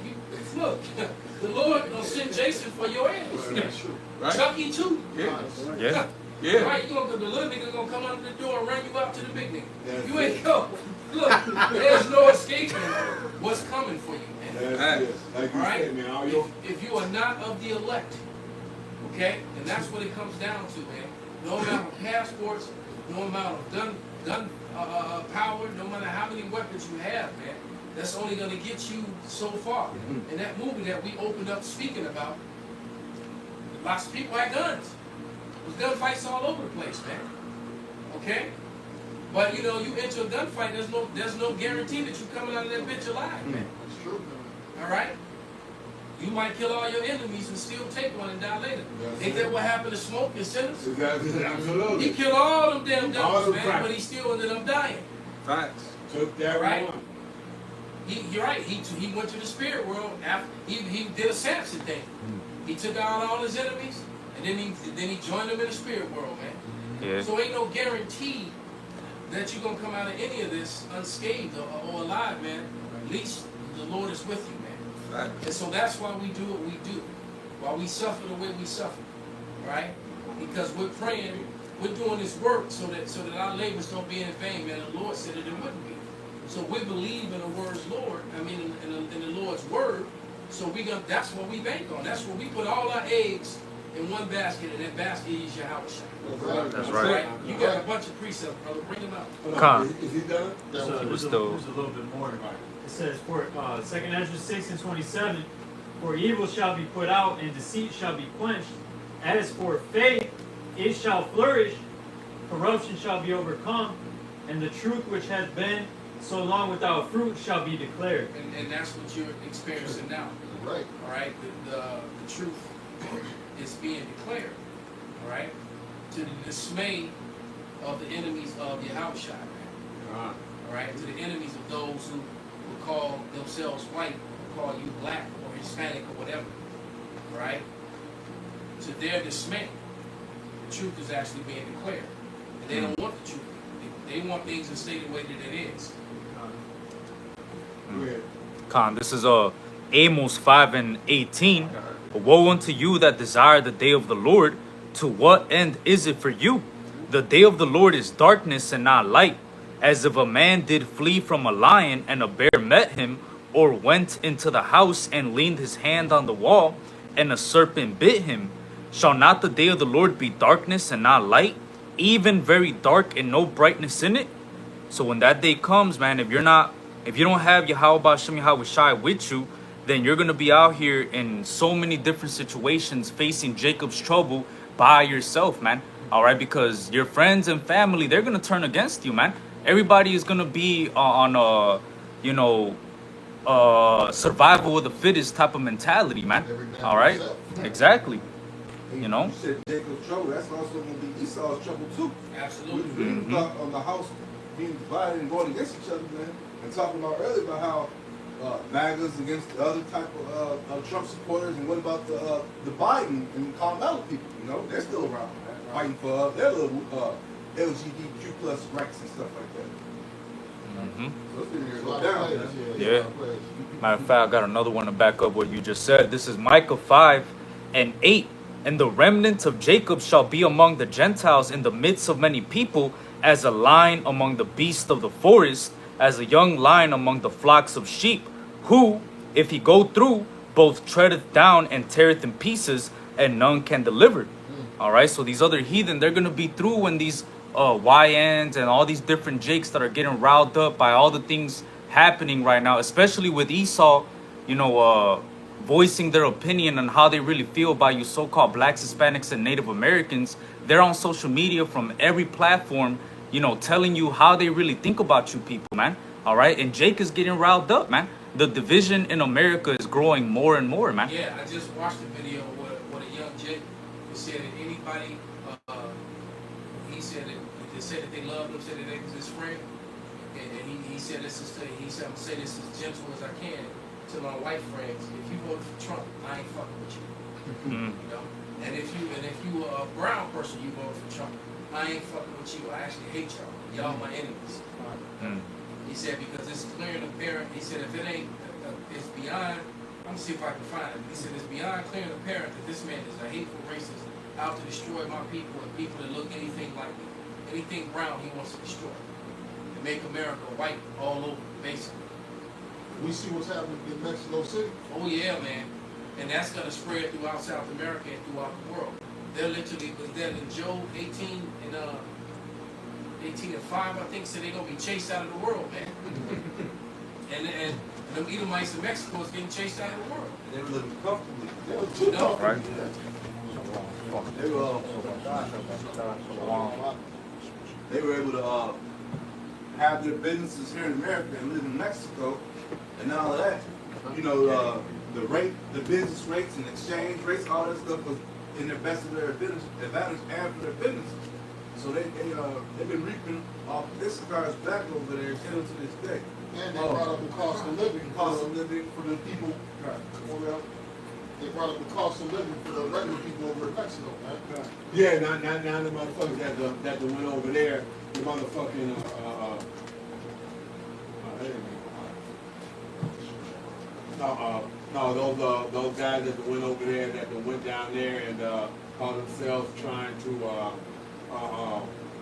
Look, the Lord gonna send Jason for your ass. Right? Chucky too. Yeah. Yeah. Yeah. Right? The little nigga gonna come under the door and run you out to the big nigga. You ain't go. Look, there's no escaping what's coming for you, man. That's it. Like you All right? said, man, all your If you are not of the elect, okay, and that's what it comes down to, man. No amount of passports, no amount of gun power, no matter how many weapons you have, man, that's only gonna get you so far. And that movie that we opened up speaking about, lots of people had guns. There's gunfights all over the place, man. Okay? But you know, you enter a gunfight, there's no guarantee that you're coming out of that bitch alive, man. That's true. All right? You might kill all your enemies and still take one and die later. That's Ain't it. that what happened to Smoke and Sinners? exactly, absolutely. He killed all them damn All devils, them man, crackers. but he still ended up dying. Facts. Took that Right. one. You're right. He went to the spirit world after he did a Samson thing. He took out all his enemies, and then he joined them in the spirit world, man. Yeah. So ain't no guarantee that you're gonna come out of any of this unscathed or alive, man. At least the Lord is with you, man. Facts. And so that's why we do what we do. Why we suffer the way we suffer. Right? Because we're praying, we're doing this work so that our labors don't be in vain, man. The Lord said that it wouldn't be. So we believe in the word's Lord, in the Lord's word. So that's what we bank on. That's where we put all our eggs in one basket, and that basket is your house. That's right. You got a bunch of precepts, brother. Bring them out. Hold on, Con. Is he done? So was there's still- there's a little bit more. It says, for 2 Ezra 6:27, for evil shall be put out and deceit shall be quenched. As for faith, it shall flourish, corruption shall be overcome, and the truth which has been so long without fruit shall be declared. And that's what you're experiencing now. Right. All right, the truth is being declared. All right, to the dismay of the enemies of Yahushua. Uh-huh. All right, to the enemies of those who will call themselves white, or call you black or Hispanic or whatever. All right, to their dismay, the truth is actually being declared, and they don't want the truth. They want things to stay the way that it is. Go ahead. Khan, this is Amos 5:18. Woe unto you that desire the day of the Lord. To what end is it for you? The day of the Lord is darkness and not light. As if a man did flee from a lion and a bear met him, or went into the house and leaned his hand on the wall, and a serpent bit him. Shall not the day of the Lord be darkness and not light, even very dark and no brightness in it? So when that day comes, man, if you don't have Yahweh Shem Yahweh Shai with you, then you're gonna be out here in so many different situations facing Jacob's trouble by yourself, man. All right, because your friends and family, they're gonna turn against you, man. Everybody is gonna be on a, survival of the fittest type of mentality, man. All right, exactly. You know? You said Jacob's trouble. That's also going to be Esau's trouble too. We Absolutely. was reading about on the house being divided and going against each other, man. And talking about earlier about how MAGAs against the other type of Trump supporters, and what about the Biden and Carmelo people? You know, they're still around, man, fighting for their little LGBTQ plus rights and stuff like that. Mm-hmm. So it's been here A go lot down, of man. players, Yeah. a lot of players. Matter of fact, I got another one to back up what you just said. This is Micah 5:8. And the remnant of Jacob shall be among the Gentiles in the midst of many people, as a lion among the beasts of the forest, as a young lion among the flocks of sheep, who, if he go through, both treadeth down and teareth in pieces, and none can deliver. All right, so these other heathen, they're going to be through when these YNs and all these different Jakes that are getting riled up by all the things happening right now, especially with Esau, you know, voicing their opinion on how they really feel about you so-called blacks, Hispanics, and Native Americans. They're on social media from every platform, you know, telling you how they really think about you people, man. All right, and Jake is getting riled up, man. The division in America is growing more and more, man. Yeah, I just watched a video with a young Jake who said that anybody, he said that they said that they loved him, said that they was his friend, and he said this is he said I'm gonna say this as gentle as I can to my white friends. If you voted for Trump, I ain't fucking with you. You know, and if you a brown person, you voted for Trump, I ain't fucking with you. I actually hate y'all. Y'all my enemies. He said because it's clear and apparent. He said if it ain't, it's beyond. I'm gonna see if I can find it. He said it's beyond clear and apparent that this man is a hateful racist out to destroy my people and people that look anything like me. Anything brown he wants to destroy. And make America white all over, basically. We see what's happening in Mexico City. Oh yeah, man. And that's gonna spread throughout South America and throughout the world. They're literally, because then in Job 18 and 5, I think, said they're gonna be chased out of the world, man. and them Edomites in Mexico is getting chased out of the world. They were living comfortably. They were too tough. Right. They were able to have their businesses here in America and live in Mexico, and all of that. You know, the rate, the business rates and exchange rates, all that stuff was in their best of their advantage and for their business. So they've been reaping off this car's back over there still to this day. And they brought up the cost of living. Cost of living for the people. They brought up the cost of living for the regular people over in Mexico, man. Yeah, now the motherfuckers that went over there, the motherfucking no, those guys that went over there, that went down there and called themselves trying to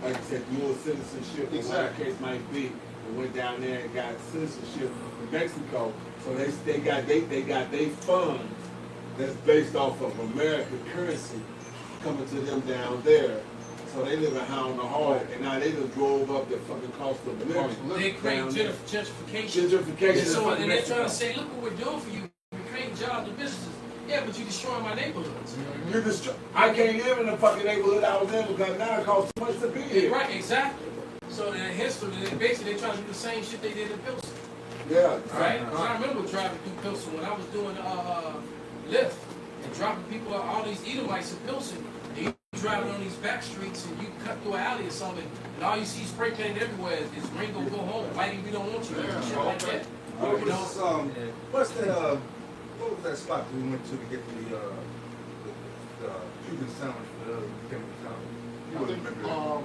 like I said, dual citizenship, or whatever the case might be, and went down there and got citizenship in Mexico. So they got their funds that's based off of American currency coming to them down there. So they live in Hound the Hard, and now they just drove up the fucking cost of living. They create down there. gentrification. Gentrification. So and they're trying to say, look what we're doing for you. We're creating jobs and businesses. Yeah, but you destroying my neighborhoods. I can't live in the fucking neighborhood I was in because now it costs too much to be here. Right, exactly. So in history, basically they're trying to do the same shit they did in Pilsen. Yeah. Right? I remember driving through Pilsen when I was doing Lyft and dropping people out, all these Edomites in Pilsen. And you driving on these back streets and you cut through an alley or something, and all you see spray painted everywhere is Ringo go home. Mighty, we don't want you. Shit like that. What was that spot we went to get the Cuban sandwich for the Kennedy Town? You I wouldn't think, remember that.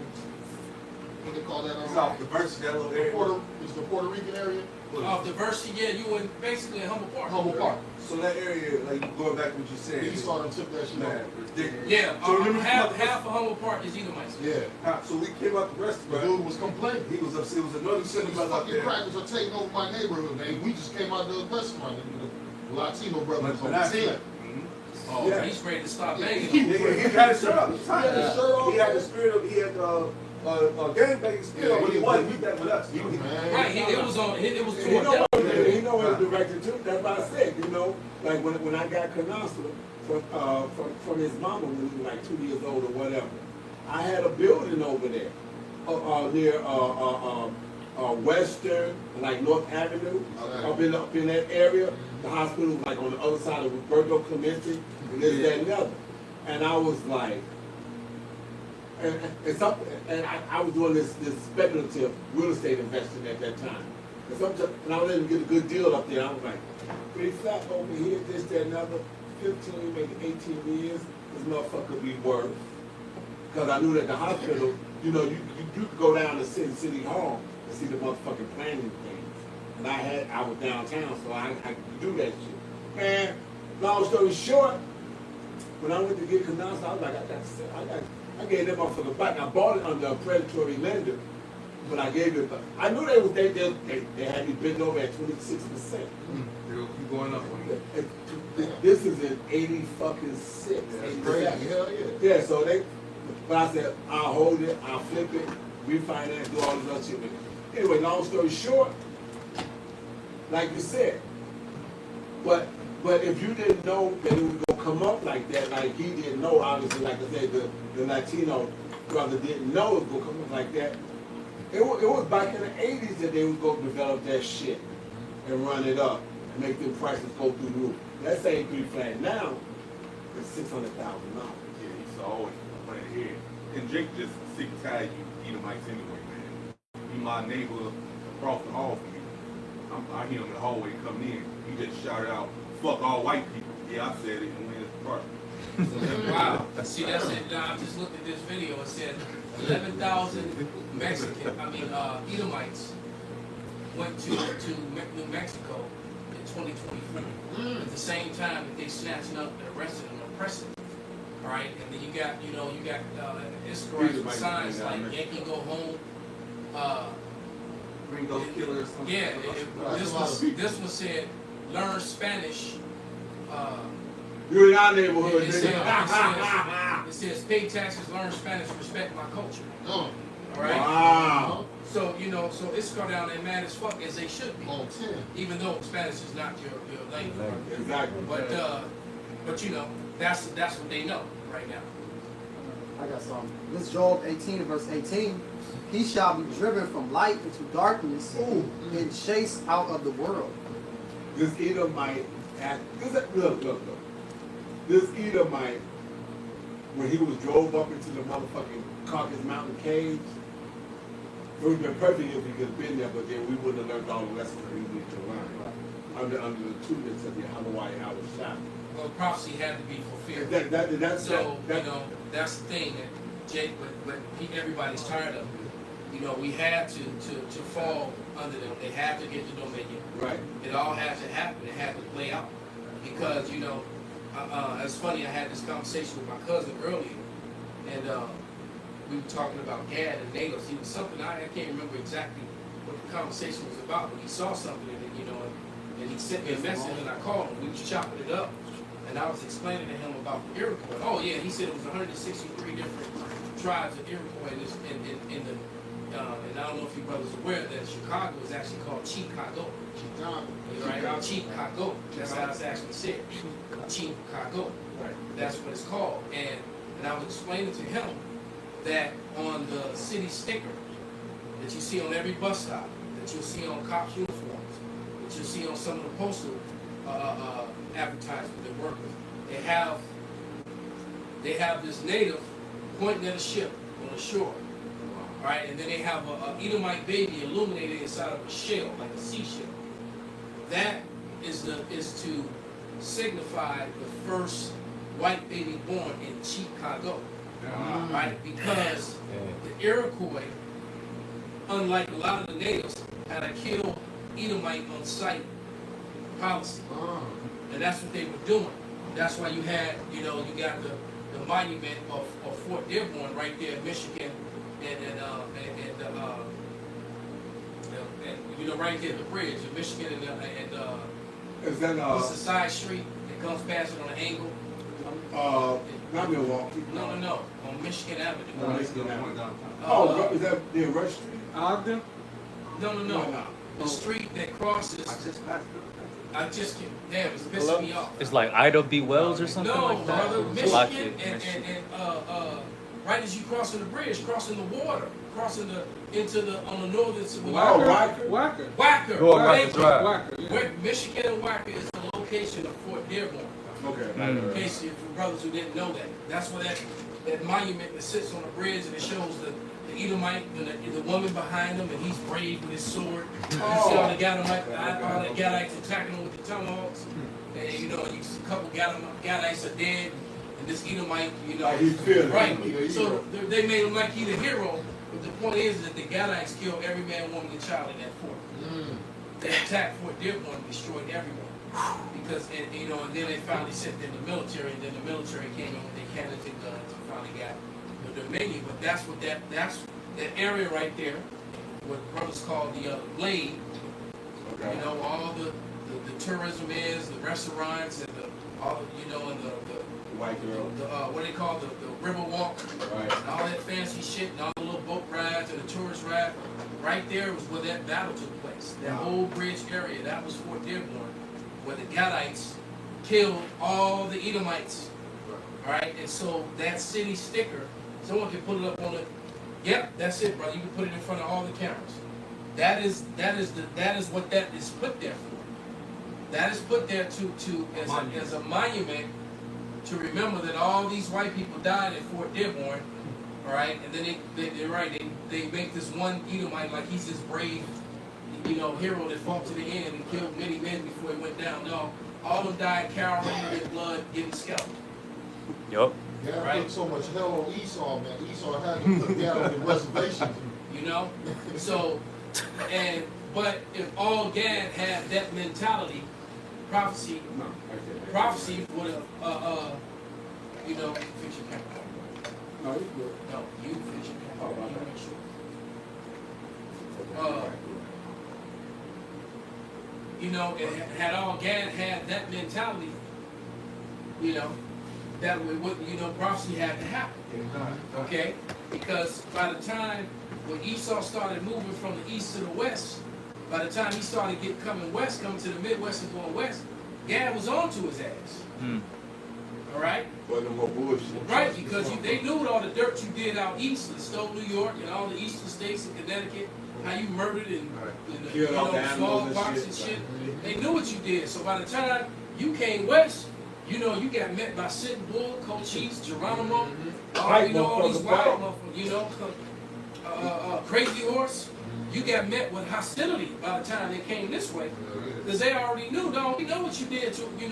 what they call that? It's off the Bercy, that little area. It's the Puerto Rican area. Diversity, yeah, you were basically in Humble Park. Humble Park. So that area, like going back to what you said, He started to tip that shit man, off. ridiculous. Yeah, So remember half of Humble Park is Edomites. Yeah. So we came out the The restaurant. dude was complaining. He was upset. It was another He said city these brother up fucking there. crackers are taking over my neighborhood, man. We just came out of the restaurant. The Latino brothers But on that's the it. scene. Oh, Yeah. he's ready to stop banging. He had his shirt up. He had his shirt off. He had the spirit of, he had gangbanging spirit, Yeah, but he he wasn't was- with that with us. Man. Right, it was He toward know them. he know what directed too. That's what I said. You know, like when I got Canasta from his mama when he was like 2 years old or whatever, I had a building over there near Western, like North Avenue, up in that area. The hospital was like on the other side of Roberto Clemente, and this, that, and the other. And I was like, and I was doing this speculative real estate investing at that time. And I was able to get a good deal up there. I was like, 3 flats over here, this, that, and the other, 15, maybe 18 years, this motherfucker could be worth. Because I knew that the hospital, you know, you could go down to City Hall and see the motherfucking planning things. And I was downtown, so I could do that shit. Man, long story short, when I went to get Canasta, I was like, I gave them motherfucker back. I bought it under a predatory lender, but I gave it. I knew they had me bitten over at 26%. They'll keep going up on you. This is in 80 fucking 6. That's crazy. Hell yeah. Yeah, so But I said, I'll hold it, I'll flip it, refinance, do all this other shit with it. Anyway, long story short, like you said, but if you didn't know that it was gonna come up like that, like he didn't know, obviously, like I said, the Latino brother didn't know it was gonna come up like that. It was back in the 80s that they would go develop that shit and run it up and make them prices go through the roof. That same three flat now is $600,000. Yeah, he's always playing here. And Jake just sick and tired you Edomites anyway, man. He my neighbor across the hall from me. I hear him in the hallway coming in. He just shouted out, "Fuck all white people." Yeah, I said it and went in the park. Wow. See, that's it. Now, I just looked at this video. It said 11,000 Edomites went to New Mexico in 2024 at the same time that they snatching up and arresting and oppressing. All right, and then you got Issachar signs like Yankee Go Home. Bring those killers. Yeah, this one said learn Spanish. You're in our neighborhood, It nigga. says pay taxes, learn Spanish, respect my culture. Oh, All right. Wow. So so Issachar down there mad as fuck as they should be, on 10. even though Spanish is not your language. Exactly. But that's what they know right now. I got some. This Job 18 and verse 18. He shall be driven from light into darkness and chased out of the world. This Edomite, look. This Edomite, when he was drove up into the motherfucking Caucasus Mountain caves, it would have been perfect if he could have been there, but then we wouldn't have learned all the lessons that we needed to learn. Under the tutelage of the Hawaii Howard Shop. Well, prophecy had to be fulfilled. That's That's the thing that Jake, but everybody's tired of it. We had to fall under them. They had to get the dominion. right. It all had to happen. It had to play out. Because, it's funny, I had this conversation with my cousin earlier, and we were talking about Gad and natives. He was something, I can't remember exactly what the conversation was about, but he saw something in it, and he sent me a message, and I called him. We was chopping it up, and I was explaining to him about the Iroquois. Oh, yeah, he said it was 163 different tribes of Iroquois in the and I don't know if you brothers are aware that Chicago is actually called Chicago. Right? Chicago. That's how it's actually said. Chicago. Right. That's what it's called. And I was explaining to him that on the city sticker that you see on every bus stop, that you'll see on cops' uniforms, that you'll see on some of the postal advertisements that work with, they have this native pointing at a ship on the shore. Right, and then they have a Edomite baby illuminated inside of a shell, like a seashell. That is to signify the first white baby born in Chicago. Right, because the Iroquois, unlike a lot of the natives, had a kill Edomite on sight policy, and that's what they were doing. That's why you had, you got the monument of Fort Dearborn right there in Michigan. And right there, the bridge in Michigan Is that what's the side street that comes past it on an angle? not Milwaukee? No, on Michigan Avenue. Is that near Rush Street? Ogden? No. The street that crosses. I just can't. Damn, it's pissing me off. It's like Ida B. Wells or something No, like that. brother, Slovakia, Michigan and right as you crossing the bridge, crossing the water, crossing on the northern side. Wacker. Wacker. Go on Thank Wacker you. Drive. Where Michigan and Wacker is the location of Fort Dearborn. Okay. In case you for brothers who didn't know that. That's where that monument that sits on the bridge and it shows the Edomite and the woman behind him, and he's brave with his sword. You see all the Gadites attacking him with the tomahawks. And a couple Gadites are dead. And this Edomite, He's fearless. right. So they made him like he's a hero. But the point is that the Gadites killed every man, woman, and child in that fort. They attacked Fort Dearborn and destroyed everyone. Because and then they finally sent in the military, and then the military came in with their cannons and guns and finally got the dominion. But that's that area right there, what brothers call the Glade. Okay. All the tourism is, the restaurants and all in the White girl. what they call the river walk, Right. and all that fancy shit, and all the little boat rides and the tourist ride. Right there was where that battle took place. That whole bridge area, that was Fort Dearborn, where the Gadites killed all the Edomites. All right, and so that city sticker, someone can put it up on it. Yep, that's it, brother. You can put it in front of all the cameras. That is what that is put there for. That is put there as a monument to remember that all these white people died at Fort Dearborn. All right, and then they make this one Edomite like he's this brave, hero that fought to the end and killed many men before he went down. No, all of them died cowering in their blood, getting scalped. Yup. God Right. put so much hell on Esau, man. Esau had to put God on the reservation. So, but if all Gad had that mentality, prophecy No, I said that. would have, fix your camera. No, it's good. No, you fix your camera. Oh, You okay. make sure. It had all Gad had that mentality, that way what prophecy had to happen. Okay? Because by the time when Esau started moving from the east to the west, by the time he started coming to the Midwest and going west, Gad was on to his ass. All right? But no more bullshit. Right, because they knew all the dirt you did out east, and stole New York and all the eastern states and Connecticut, how you murdered and Killed all the animals and smallpox shit. and shit. They knew what you did. So by the time you came west, you got met by Sitting Bull, Cochise, Geronimo, all these wild motherfuckers, Crazy Horse. You got met with hostility by the time they came this way, because they already knew, dog. We know what you did to, He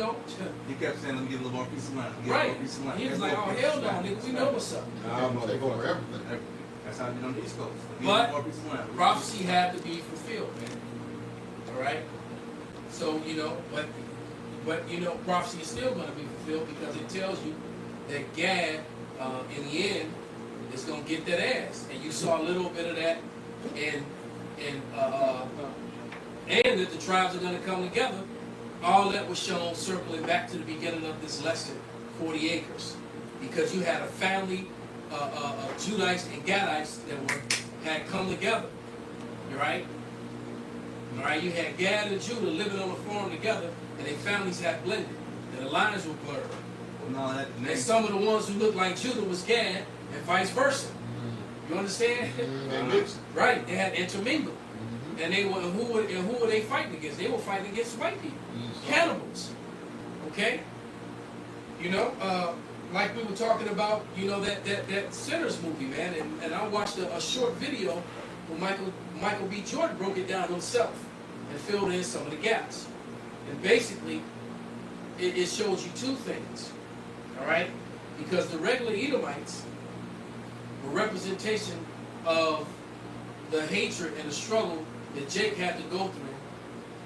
kept saying, let me get a little more piece of land. Right. He was like, oh, hell no, nigga, we know what's up. Take over everything. That's how I did on the East Coast. But More piece of land. prophecy had to be fulfilled, man. All right. So but prophecy is still going to be fulfilled because it tells you that Gad, in the end, is going to get that ass, and you saw a little bit of that, and that the tribes are going to come together. All that was shown circling back to the beginning of this lesson, 40 acres, because you had a family of Judites and Gadites that had come together. You right? All right. You had Gad and Judah living on a farm together, and their families had blended. And the lines were blurred. And some of the ones who looked like Judah was Gad, and vice versa. You understand? They mixed. Right. They had intermingled. And they were who were they fighting against? They were fighting against white people, cannibals. Okay. Like we were talking about, that Sinners movie, man. And I watched a short video where Michael B. Jordan broke it down himself and filled in some of the gaps. And basically, it shows you two things. All right, because the regular Edomites were representation of the hatred and the struggle that Jake had to go through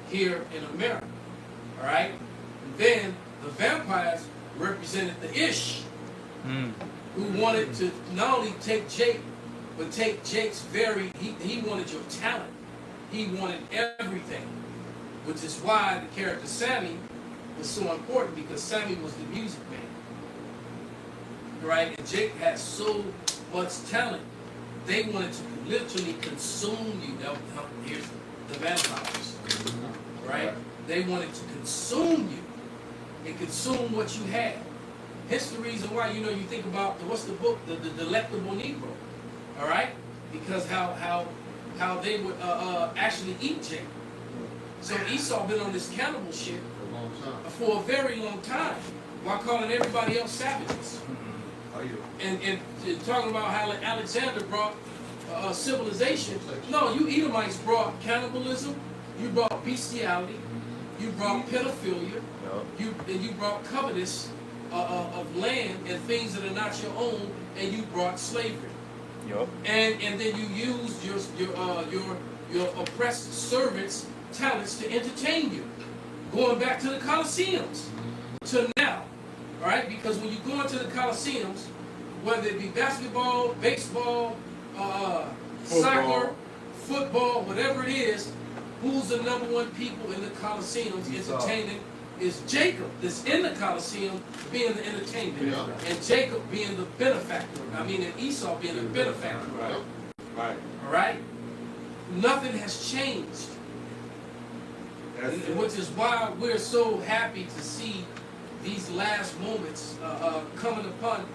here in America. All right? And then the vampires represented the Ish, who wanted to not only take Jake, but take Jake's he wanted your talent. He wanted everything, which is why the character Sammy was so important, because Sammy was the music man. Right? And Jake had so much talent, they wanted to literally consume you. Now, here's the vampires, right? They wanted to consume you and consume what you had. Hence the reason why, you think about, what's the book? The Delectable Negro, all right? Because how they would actually eat Jake. So Esau been on this cannibal shit for a very long time, while calling everybody else savages. And talking about how Alexander brought civilization. No, you Edomites brought cannibalism, you brought bestiality, you brought pedophilia, you brought covetous of land and things that are not your own, and you brought slavery. And then you used your oppressed servants' talents to entertain you, going back to the Colosseums to now. All right, because when you go into the Colosseums, whether it be basketball, baseball, soccer, football, whatever it is, who's the number one people in the Colosseums entertaining is Jacob that's in the Colosseum being the entertainment, Yeah. and Jacob being the benefactor. I mean, and Esau being the benefactor. Right. Right. All right? Nothing has changed. That's it. Which is why we're so happy to see these last moments coming upon.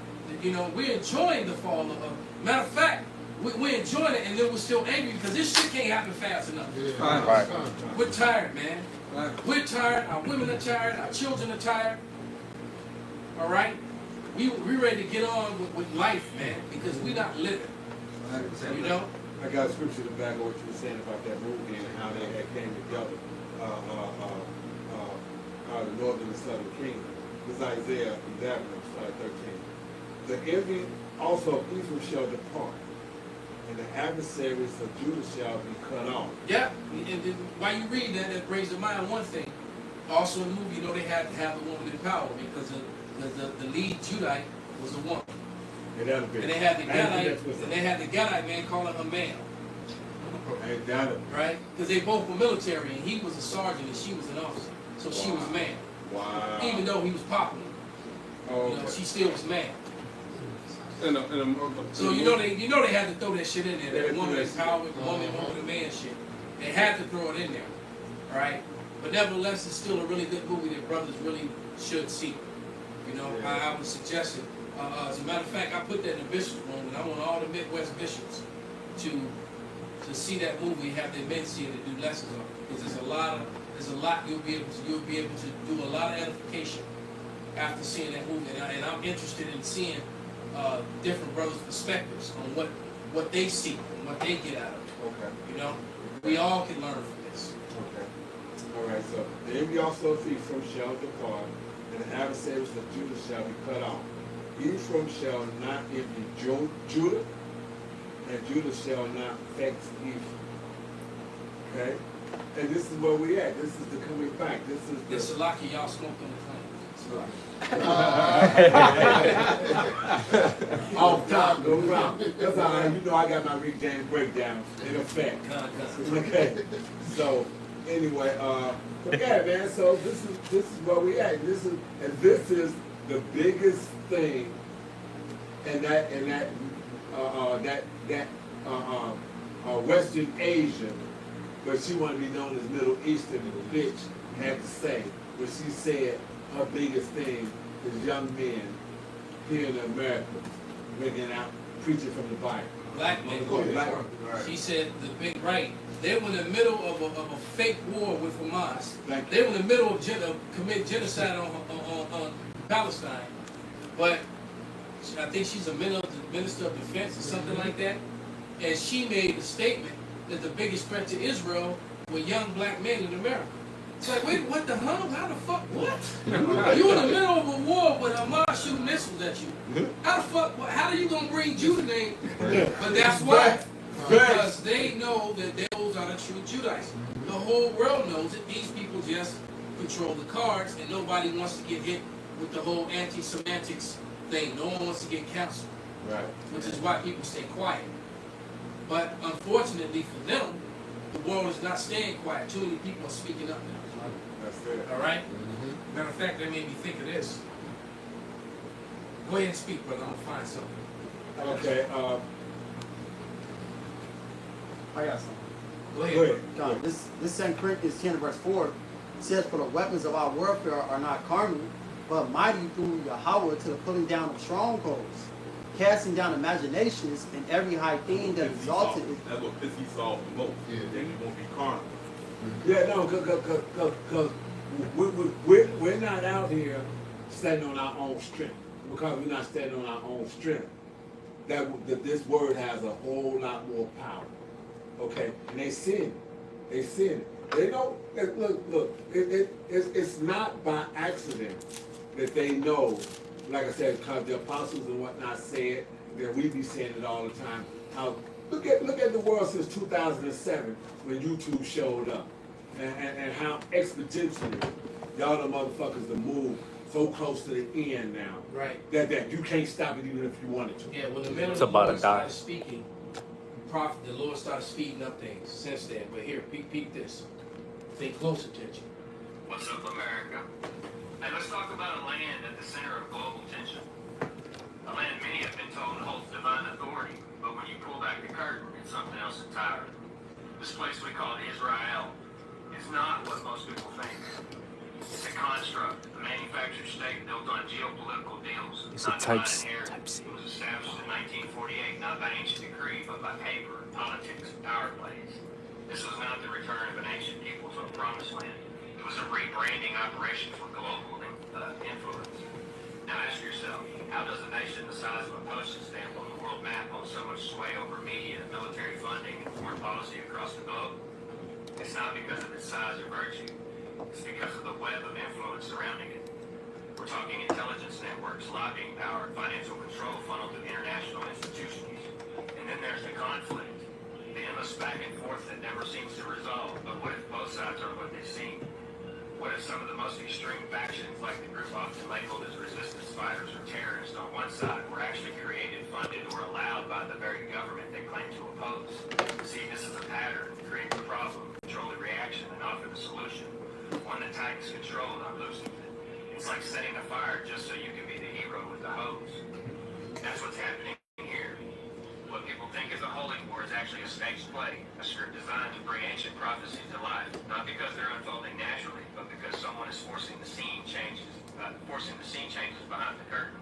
You know, we're enjoying the fall of. Matter of fact, we're enjoying it, and then we're still angry because this shit can't happen fast enough. Yeah. Right. We're tired, man. Right. We're tired. Our women are tired. Our children are tired. All right, we ready to get on with life, man, because we're not living. You know. I got a scripture to back up what you were saying about that movie and how they had came together. The northern and southern kingdom. This is Isaiah 11, start 13. The envy also of Ephraim shall depart, and the adversaries of Judah shall be cut off. Yeah, and while you read that, that brings to mind one thing. Also in the movie, you know, they had to have the woman in power because the lead Judite was a woman. And that'll be. And they had the Gadite man calling her ma'am. And that'll. Right? Because they both were military, and he was a sergeant and she was an officer. So she was ma'am. Wow. Even though he was popular, Oh, you know, she still was ma'am. So you know they had to throw that shit in there. That woman empowerment, woman over man shit. They had to throw it in there, right? But nevertheless, it's still a really good movie that brothers really should see. You know, I would suggest it. As a matter of fact, I put that in the bishop's room, and I want all the Midwest bishops to see that movie, have their men see it, and do lessons on it. Because there's a lot you'll be able to do a lot of edification after seeing that movie, and I'm interested in seeing different brothers' perspectives on what they see and what they get out of it. Okay. You know, we all can learn from this. Okay. All right. So the envy also of Ephraim shall depart, and the adversaries of Judah shall be cut off. Ephraim shall not envy Judah, and Judah shall not vex Ephraim. Okay. And this is where we at. This is the coming back. This is the. It's a lucky y'all smoked on the plane. It's a lucky. Off top, no problem. That's all right. You know I got my Rick James breakdown in effect. Okay. So anyway, but yeah, man. So this is where we at. This is the biggest thing, and that Western Asian, but she want to be known as Middle Eastern bitch, had to say when she said her biggest thing is young men here in America bringing out preaching from the Bible. Black men. Black. She said the big right. They were in the middle of a fake war with Hamas. Thank you. They were in the middle of committing genocide on Palestine. But I think she's a minister of defense or something like that. And she made a statement that the biggest threat to Israel were young black men in America. It's like, wait, what the hell? How the fuck? What? You in the middle of a war with Hamas shooting missiles at you. How the fuck? How are you gonna bring Judah name? But that's why. Because they know that those are the true Judites. The whole world knows it. These people just control the cards, and nobody wants to get hit with the whole anti-semantics thing. No one wants to get canceled. Right. Which is why people stay quiet. But unfortunately for them, the world is not staying quiet. Too many people are speaking up now. That's it. All right? Matter of fact, that made me think of this. Go ahead and speak, brother. I'm going to find something. Okay. I got something. Go ahead. Go ahead. John, this 2 Corinthians 10 verse 4 says, "For the weapons of our warfare are not carnal, but mighty through Yahweh to the pulling down of strongholds, casting down imaginations and every high thing that exalted it." That's what pisses Esau off the most. Yeah. Then you won't be carnal. Yeah, no, because we're not out here standing on our own strength. Because we're not standing on our own strength, that this word has a whole lot more power. Okay, and they sin. They sin. They know. Look. It's not by accident that they know. Like I said, because the apostles and whatnot said that we be saying it all the time. How look at the world since 2007 when YouTube showed up, and how exponentially y'all the motherfuckers to move so close to the end now. Right. That you can't stop it even if you wanted to. Yeah, when the men of It's the about Lord to die. started speaking, the Lord started speeding up things since then. But here, peep this. Pay close attention. What's up, America? Hey, let's talk about a land at the center of global tension. A land many have been told holds divine authority, but when you pull back the curtain, it's something else entirely. This place we call Israel is not what most people think. It's a construct, a manufactured state built on geopolitical deals. It's a not type divine inheritance. C. It was established in 1948, not by ancient decree, but by paper, politics, and power plays. This was not the return of an ancient people to a promised land. It was a rebranding operation for global influence. Now ask yourself, how does a nation the size of a postage stamp on the world map hold so much sway over media, military funding, and foreign policy across the globe? It's not because of its size or virtue. It's because of the web of influence surrounding it. We're talking intelligence networks, lobbying power, financial control funneled to international institutions. And then there's the conflict, the endless back and forth that never seems to resolve. But what if both sides are what they seem? What if some of the most extreme factions, like the group often labeled as resistance fighters or terrorists on one side, were actually created, funded, or allowed by the very government they claim to oppose? See, this is a pattern. Create the problem, control the reaction, and offer the solution. One that tightens control, not loosens it. It's like setting a fire just so you can be the hero with the hose. That's what's happening here. What people think is a holy war is actually a staged play, a script designed to bring ancient prophecies to life, not because they're unfolding naturally, but because someone is forcing the scene changes behind the curtain.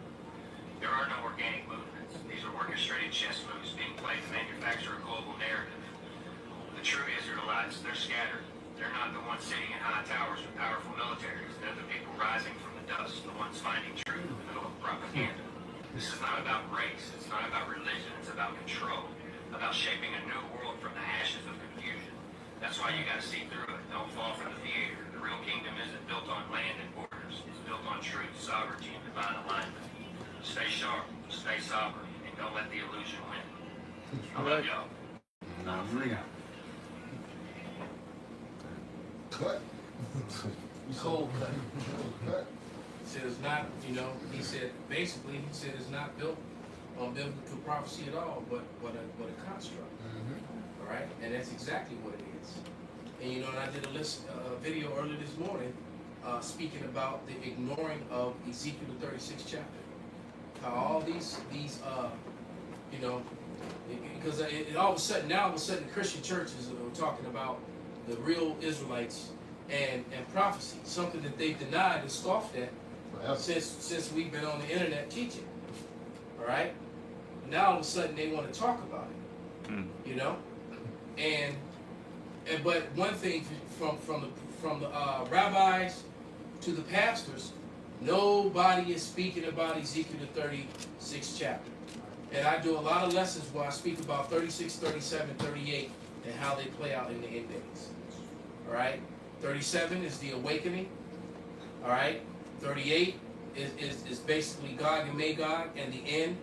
There are no organic movements. These are orchestrated chess moves being played to manufacture a global narrative. The true Israelites, they're scattered. They're not the ones sitting in high towers with powerful militaries. They're the people rising from the dust, the ones finding truth in the middle of propaganda. This is not about race. It's not about religion. It's about control, about shaping a new world from the ashes of confusion. That's why you got to see through it. Don't fall for the theater. The real kingdom isn't built on land and borders. It's built on truth, sovereignty, and divine alignment. Stay sharp, stay sovereign, and don't let the illusion win. I love y'all. Cut. Cold cut. Cut. He said it's not, he said it's not built on biblical prophecy at all, but a construct. All right, and that's exactly what it is. And and I did a video earlier this morning speaking about the ignoring of Ezekiel the 36th chapter. How all these because all of a sudden Christian churches are talking about the real Israelites and prophecy, something that they've denied and scoffed at since we've been on the internet teaching. All right, now all of a sudden they want to talk about it, and but one thing from the rabbis to the pastors, nobody is speaking about Ezekiel the 36th chapter. And I do a lot of lessons where I speak about 36, 37, 38, and how they play out in the end days. All right? 37 is the awakening. All right? 38 is basically Gog and Magog and the end.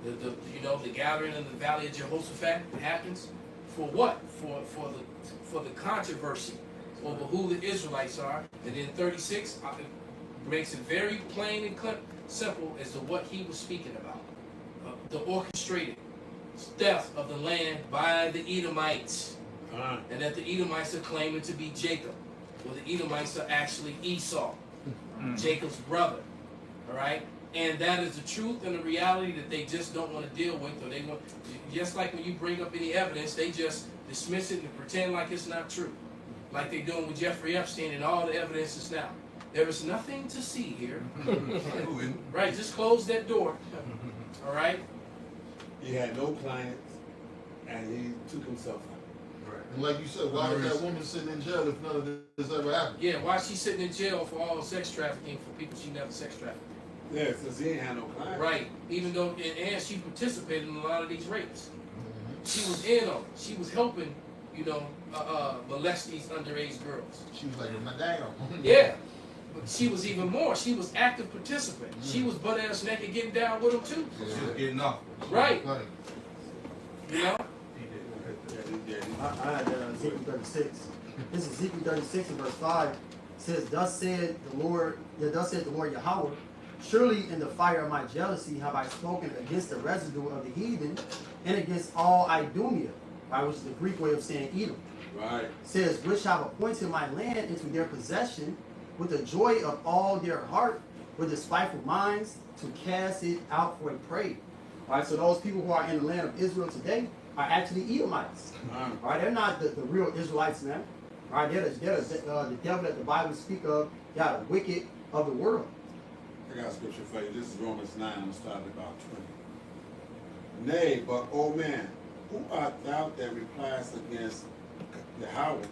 The gathering in the valley of Jehoshaphat happens. For what? For the controversy over who the Israelites are. And then 36 makes it very plain and simple as to what he was speaking about. The orchestrated theft of the land by the Edomites. And that the Edomites are claiming to be Jacob. Well, the Edomites are actually Esau, Jacob's brother. All right? And that is the truth and the reality that they just don't want to deal with. Or they want, just like when you bring up any evidence, they just dismiss it and pretend like it's not true. Like they're doing with Jeffrey Epstein and all the evidence is now. There is nothing to see here. Right? Just close that door. All right? He had no clients, and he took himself out. Right. And like you said, why is that woman sitting in jail if none of this ever happened? Yeah, why is she sitting in jail for all sex trafficking for people she never sex trafficked? Yeah, since he ain't had no clients. Right. Even though, and she participated in a lot of these rapes. She was in on it. She was helping, molest these underage girls. She was like, my dad. Yeah. But she was even more. She was active participant. She was butt ass naked getting down with them too. She was getting off. Right. I had Ezekiel 36. This is Ezekiel 36 and verse 5. It says, thus said the Lord Yahweh, surely in the fire of my jealousy have I spoken against the residue of the heathen and against all Idumea, right, which is the Greek way of saying Edom. Right. It says, which have appointed my land into their possession with the joy of all their heart, with despiteful minds, to cast it out for a prey. All right, so those people who are in the land of Israel today are actually Edomites. All right, they're not the real Israelites, man. All right, they're the devil that the Bible speak of. They are the wicked of the world. I got a scripture for you. This is Romans 9. I'm starting about 20. Nay, but, O man, who art thou that replies against Yahweh?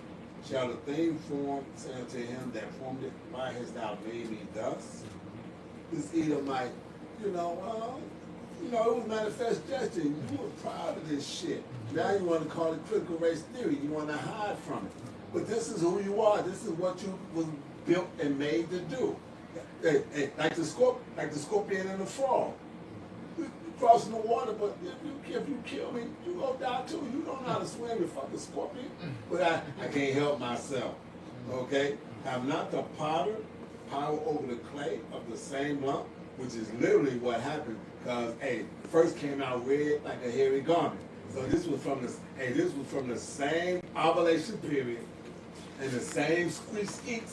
Shall the thing formed say unto him that formed it, why hast thou made me thus? This Edomite, it was manifest justice. You were proud of this shit. Now you want to call it critical race theory. You want to hide from it. But this is who you are. This is what you was built and made to do. Like the scorpion and the frog. You crossing the water, but if you kill me, you go die too. You don't know how to swim, you fucking scorpion. But I can't help myself. Okay? Have not the potter power over the clay of the same lump, which is literally what happened. Because first came out red like a hairy garment. So this was from the same ovulation period and the same skeet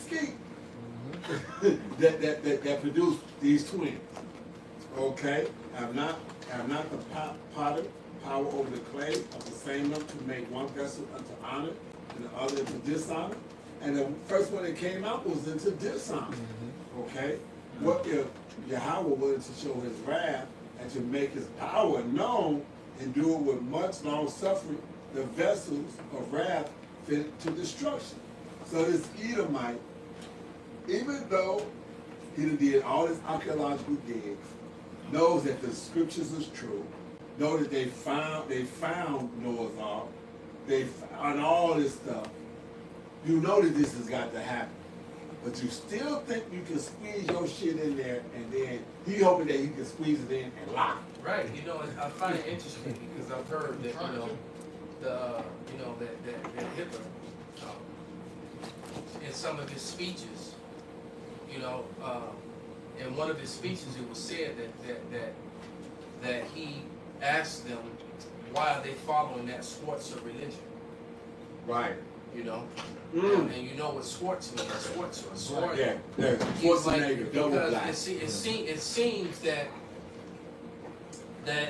that produced these twins. Okay? Have not the potter power over the clay of the same lump to make one vessel unto honor and the other into dishonor? And the first one that came out was into dishonor. Okay? What if Yahweh wanted to show his wrath and to make his power known and do it with much long suffering, the vessels of wrath fit to destruction? So this Edomite, even though he did all his archaeological digs, knows that the scriptures is true, know that they found Noah's Ark, they found all this stuff. You know that this has got to happen. But you still think you can squeeze your shit in there, and then he hoping that he can squeeze it in and lock it. Right. I find it interesting because I've heard that that Hitler, in some of his speeches, in one of his speeches, it was said that he asked them why are they following that Schwarzer religion. Right. And you know what Schwartz means? Schwarzer. Yeah. Schwarzenegger, double because black. it seems that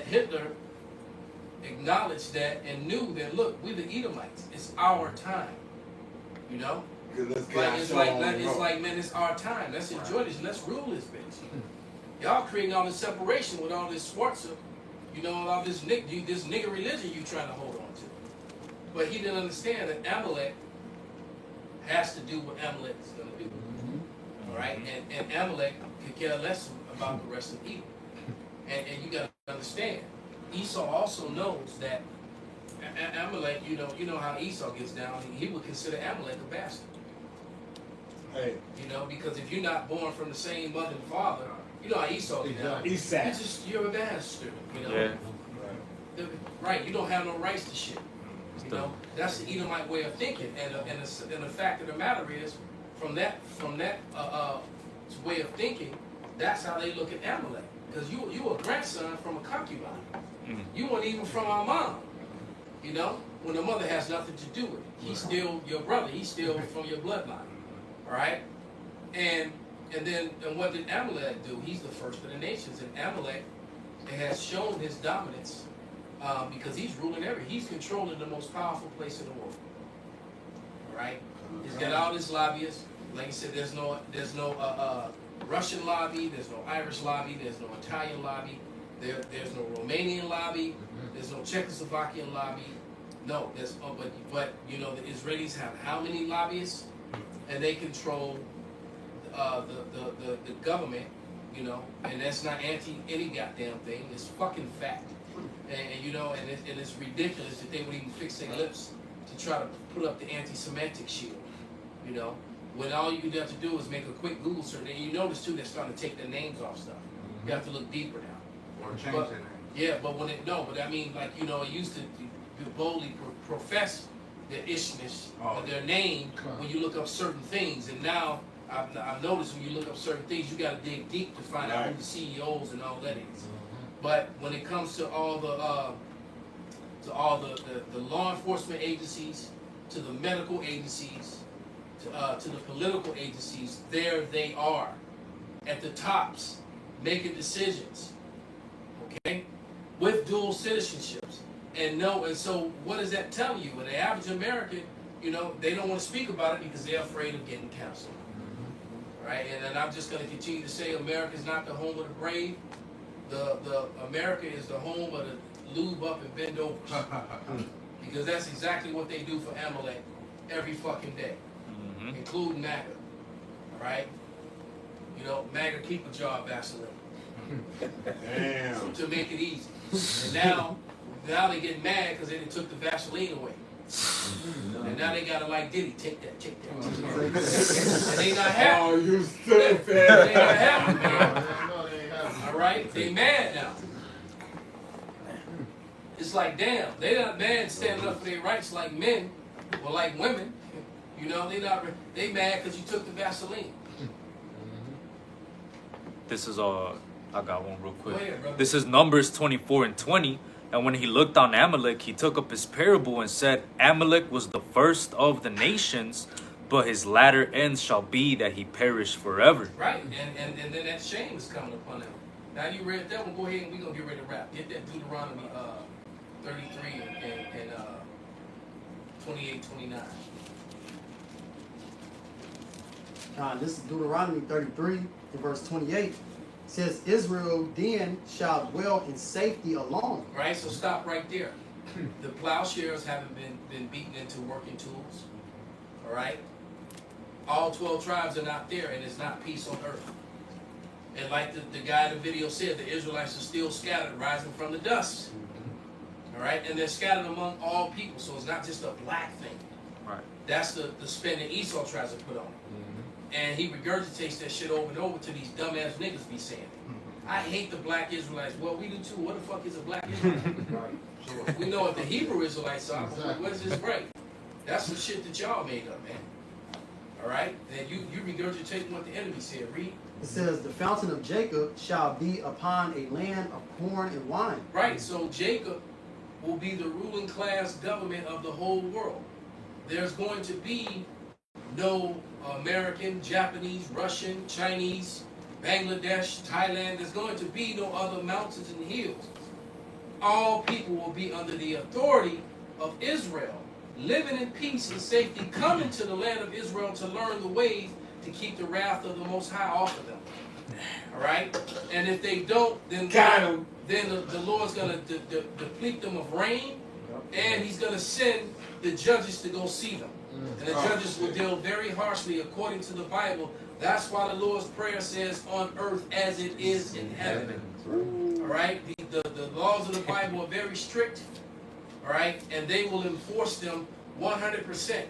Hitler acknowledged that and knew that, look, we're the Edomites. It's our time. It's like, man, it's our time. Let's enjoy this. Let's rule this bitch. Y'all creating all this separation with all this Schwarzer, all this nigger religion you trying to hold on to. But he didn't understand that Amalek has to do what Amalek is going to do. All right? And Amalek could care less about the rest of Edom. And you got to understand, Esau also knows that Amalek, you know how Esau gets down, he would consider Amalek a bastard. Hey. Because if you're not born from the same mother and father, you know how Esau get down. You're a bastard, Yeah. Right, you don't have no rights to shit. That's the Edomite way of thinking, and the fact of the matter is, from that way of thinking, that's how they look at Amalek. Because you a grandson from a concubine. You weren't even from our mom. When the mother has nothing to do with it, he's still your brother. He's still from your bloodline. All right, and what did Amalek do? He's the first of the nations, and Amalek has shown his dominance. Because he's ruling he's controlling the most powerful place in the world. All right, he's got all his lobbyists. Like I said, there's no Russian lobby, there's no Irish lobby, there's no Italian lobby, there's no Romanian lobby, there's no Czechoslovakian lobby. No, but the Israelis have how many lobbyists, and they control the government. And that's not anti any goddamn thing. It's fucking fact. And it's ridiculous that they would even fix their lips to try to put up the anti-Semitic shield. When all you have to do is make a quick Google search, and you notice too they're starting to take their names off stuff. You have to look deeper now. Or change their name. Yeah, but it used to boldly profess their ishness of their name when you look up certain things, and now I've noticed when you look up certain things, you got to dig deep to find out who the CEOs and all that is. But when it comes to all the law enforcement agencies, to the medical agencies, to the political agencies, there they are at the tops making decisions, okay, with dual citizenships. And so what does that tell you? When the average American, you know, they don't want to speak about it because they're afraid of getting canceled. Right? And then I'm just going to continue to say America is not the home of the brave. The America is the home of the lube up and bend over. Because that's exactly what they do for Amalek every fucking day, including MAGA. All right? You know, MAGA keep a jar of Vaseline. Damn. To make it easy. And now they get mad because they took the Vaseline away. And now they gotta like Diddy, take that, take that. And they not happy. Oh, you stupid. They not happy, man. All right, they mad now. It's like, damn, they not mad standing up for their rights like men or like women. You know, they mad because you took the Vaseline. This is I got one real quick. Go ahead, brother. This is Numbers 24:20. And when he looked on Amalek, he took up his parable and said, Amalek was the first of the nations, but his latter end shall be that he perish forever. Right, and then that shame is coming upon them. Now you read that one, go ahead and we're going to get ready to wrap. Get that Deuteronomy 33 and 28, 29. This is Deuteronomy 33 and verse 28. It says, Israel then shall dwell in safety alone. Right, so stop right there. The plowshares haven't been beaten into working tools. All right? All 12 tribes are not there, and it's not peace on earth. And like the guy in the video said, the Israelites are still scattered, rising from the dust. All right? And they're scattered among all people, so it's not just a black thing. Right. That's the spin that Esau tries to put on it. And he regurgitates that shit over and over to these dumbass niggas be saying. I hate the black Israelites. Well, we do too. What the fuck is a black Israelite? We know what the Hebrew Israelites are, but what is this break? That's some shit that y'all made up, man. All right? And you regurgitating what the enemy said. Read. It says, the fountain of Jacob shall be upon a land of corn and wine. Right, so Jacob will be the ruling class government of the whole world. There's going to be no American, Japanese, Russian, Chinese, Bangladesh, Thailand. There's going to be no other mountains and hills. All people will be under the authority of Israel, living in peace and safety, coming to the land of Israel to learn the ways to keep the wrath of the Most High off of them. All right? And if they don't, then the Lord's going to deplete them of rain, and he's going to send the judges to go see them. And the judges will deal very harshly according to the Bible. That's why the Lord's Prayer says, on earth as it is in heaven. All right? The laws of the Bible are very strict. All right? And they will enforce them 100%.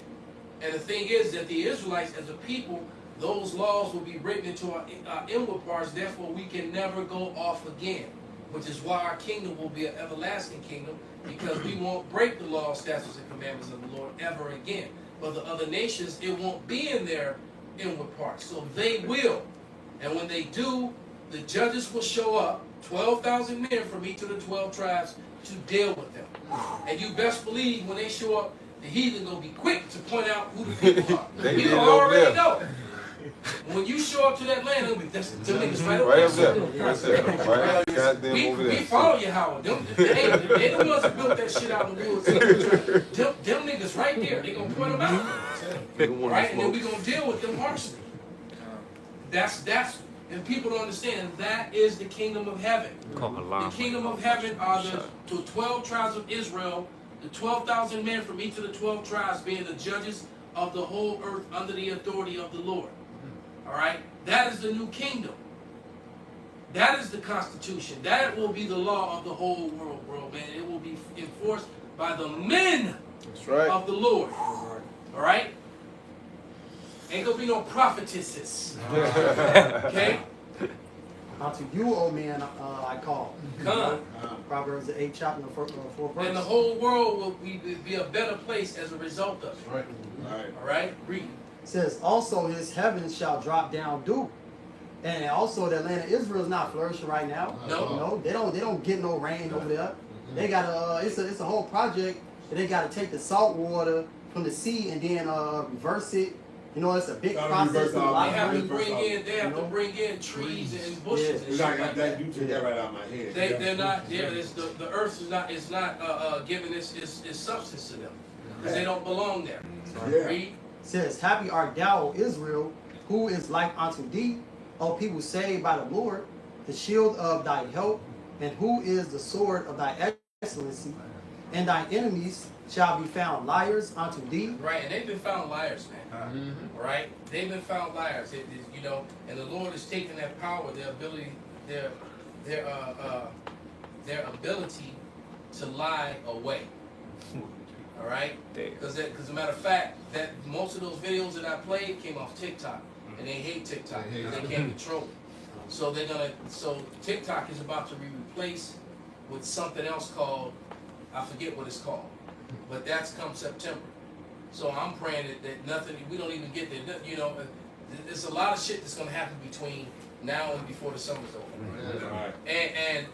And the thing is that the Israelites as a people, those laws will be written into our inward parts. Therefore, we can never go off again. Which is why our kingdom will be an everlasting kingdom. Because we won't break the law, statutes, and commandments of the Lord ever again. But the other nations, it won't be in their inward parts. So they will. And when they do, the judges will show up, 12,000 men from each of the 12 tribes to deal with them. And you best believe when they show up, the heathen going to be quick to point out who the people are. You already know. When you show up to that land, they'll be, that's the niggas right up there. We follow you, Howard. They the ones that built that shit out in the woods. Them niggas right there, they going to point them out. Right? And then we going to deal with them harshly. And people don't understand, that is the kingdom of heaven. The kingdom of heaven are the 12 tribes of Israel, the 12,000 men from each of the 12 tribes being the judges of the whole earth under the authority of the Lord. All right? That is the new kingdom. That is the Constitution. That will be the law of the whole world, man. It will be enforced by the men of the Lord. All right? Ain't gonna be no prophetesses. Okay? Unto you, O man, I call. Come. Proverbs the 8th chapter, 4th verse. And the whole world will be a better place as a result of it. Right. All right? Read. It says, also his heavens shall drop down dew. And also the land of Israel is not flourishing right now. No. They don't get no rain over there. They got it's a whole project that they got to take the salt water from the sea and then reverse it You know, it's a big Gotta process. reverse with a all lot They of have to money. bring in. They have You to know? bring in trees and bushes and It's shit like like that. that. You took that right out of my head. They're not. The earth is not giving its substance to them because they don't belong there. Yeah. Read. Says, happy art thou, O Israel, who is like unto thee, O people saved by the Lord, the shield of thy help, and who is the sword of thy excellency, and thy enemies shall be found liars unto thee. Right, and they've been found liars, man. Right, they've been found liars. You know, and the Lord is taking that power, their ability, their ability to lie away. All right, because as a matter of fact, that most of those videos that I played came off TikTok, and they hate TikTok because they can't control it. So so TikTok is about to be replaced with something else called, I forget what it's called, but that's come September. So I'm praying that nothing, we don't even get there. You know, there's a lot of shit that's gonna happen between now and before the summer's over. Right. And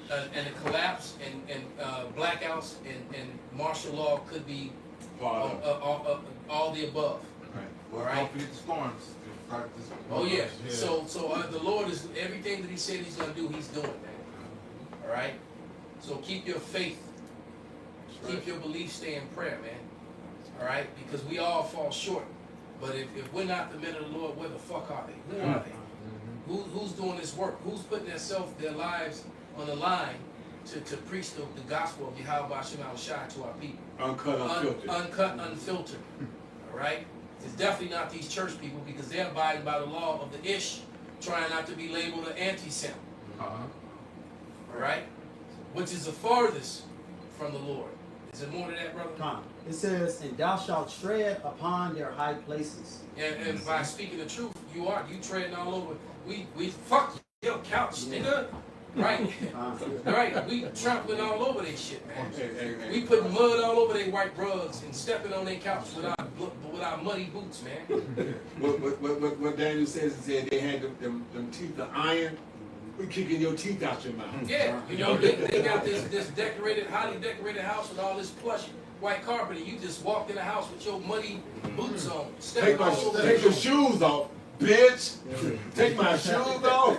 the collapse and blackouts and martial law could be all the above. Well, All right. don't forget the storms. Oh yeah. So the Lord is everything that He said He's gonna do. He's doing, man. All right. So keep your faith, keep your belief, stay in prayer, man. All right, because we all fall short. But if we're not the men of the Lord, where the fuck are they? Who are they? Who's doing this work? Who's putting their lives on the line to preach the gospel of Yahweh Shema Shai to our people? Uncut, unfiltered. Uncut, unfiltered. All right? It's definitely not these church people because they're abiding by the law of the Ish, trying not to be labeled an anti-Sem. All right? Which is the farthest from the Lord. Is it more than that, brother? Come. It says, and thou shalt tread upon their high places. And by speaking the truth, you treading all over. We fuck your couch, nigga. Right. Right. We trampling all over their shit, man. We putting mud all over their white rugs and stepping on their couch with our muddy boots, man. What Daniel says is that they had them teeth of iron. We kicking your teeth out your mouth. Yeah, you know, they got this decorated, highly decorated house with all this plush white carpet, and you just walked in the house with your muddy boots on. Take your shoes off, bitch. Take my shoes off.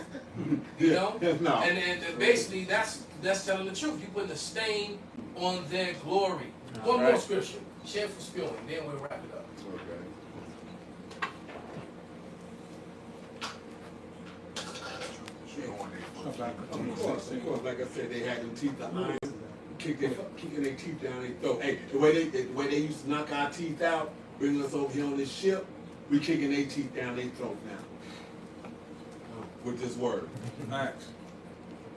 You know? No. And basically that's telling the truth. You putting a stain on their glory. One more scripture. Shameful spewing, then we'll wrap it up. Of course, like I said, they had them teeth of iron, kicking their teeth down their throat. Hey, the way they used to knock our teeth out, bringing us over here on this ship, we kicking their teeth down their throat now. With this word.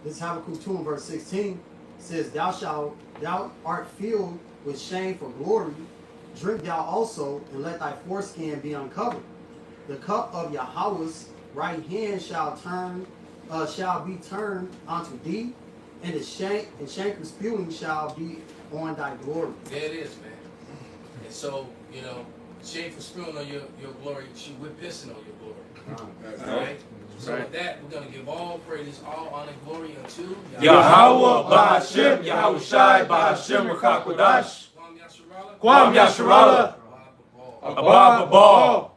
This Habakkuk 2 and verse 16 says, thou art filled with shame for glory. Drink thou also, and let thy foreskin be uncovered. The cup of Yahweh's right hand shall be turned unto thee, and the shameful spewing shall be on thy glory. There it is, man. And so, you know, shameful spewing on your glory, we're pissing on your glory. All right? So with that, we're going to give all praise, all honor, glory unto Yahweh Ba'ashem, Yahweh Shai Ba'ashem Rakakwadash, Kwam Yasharala, Abba Babal.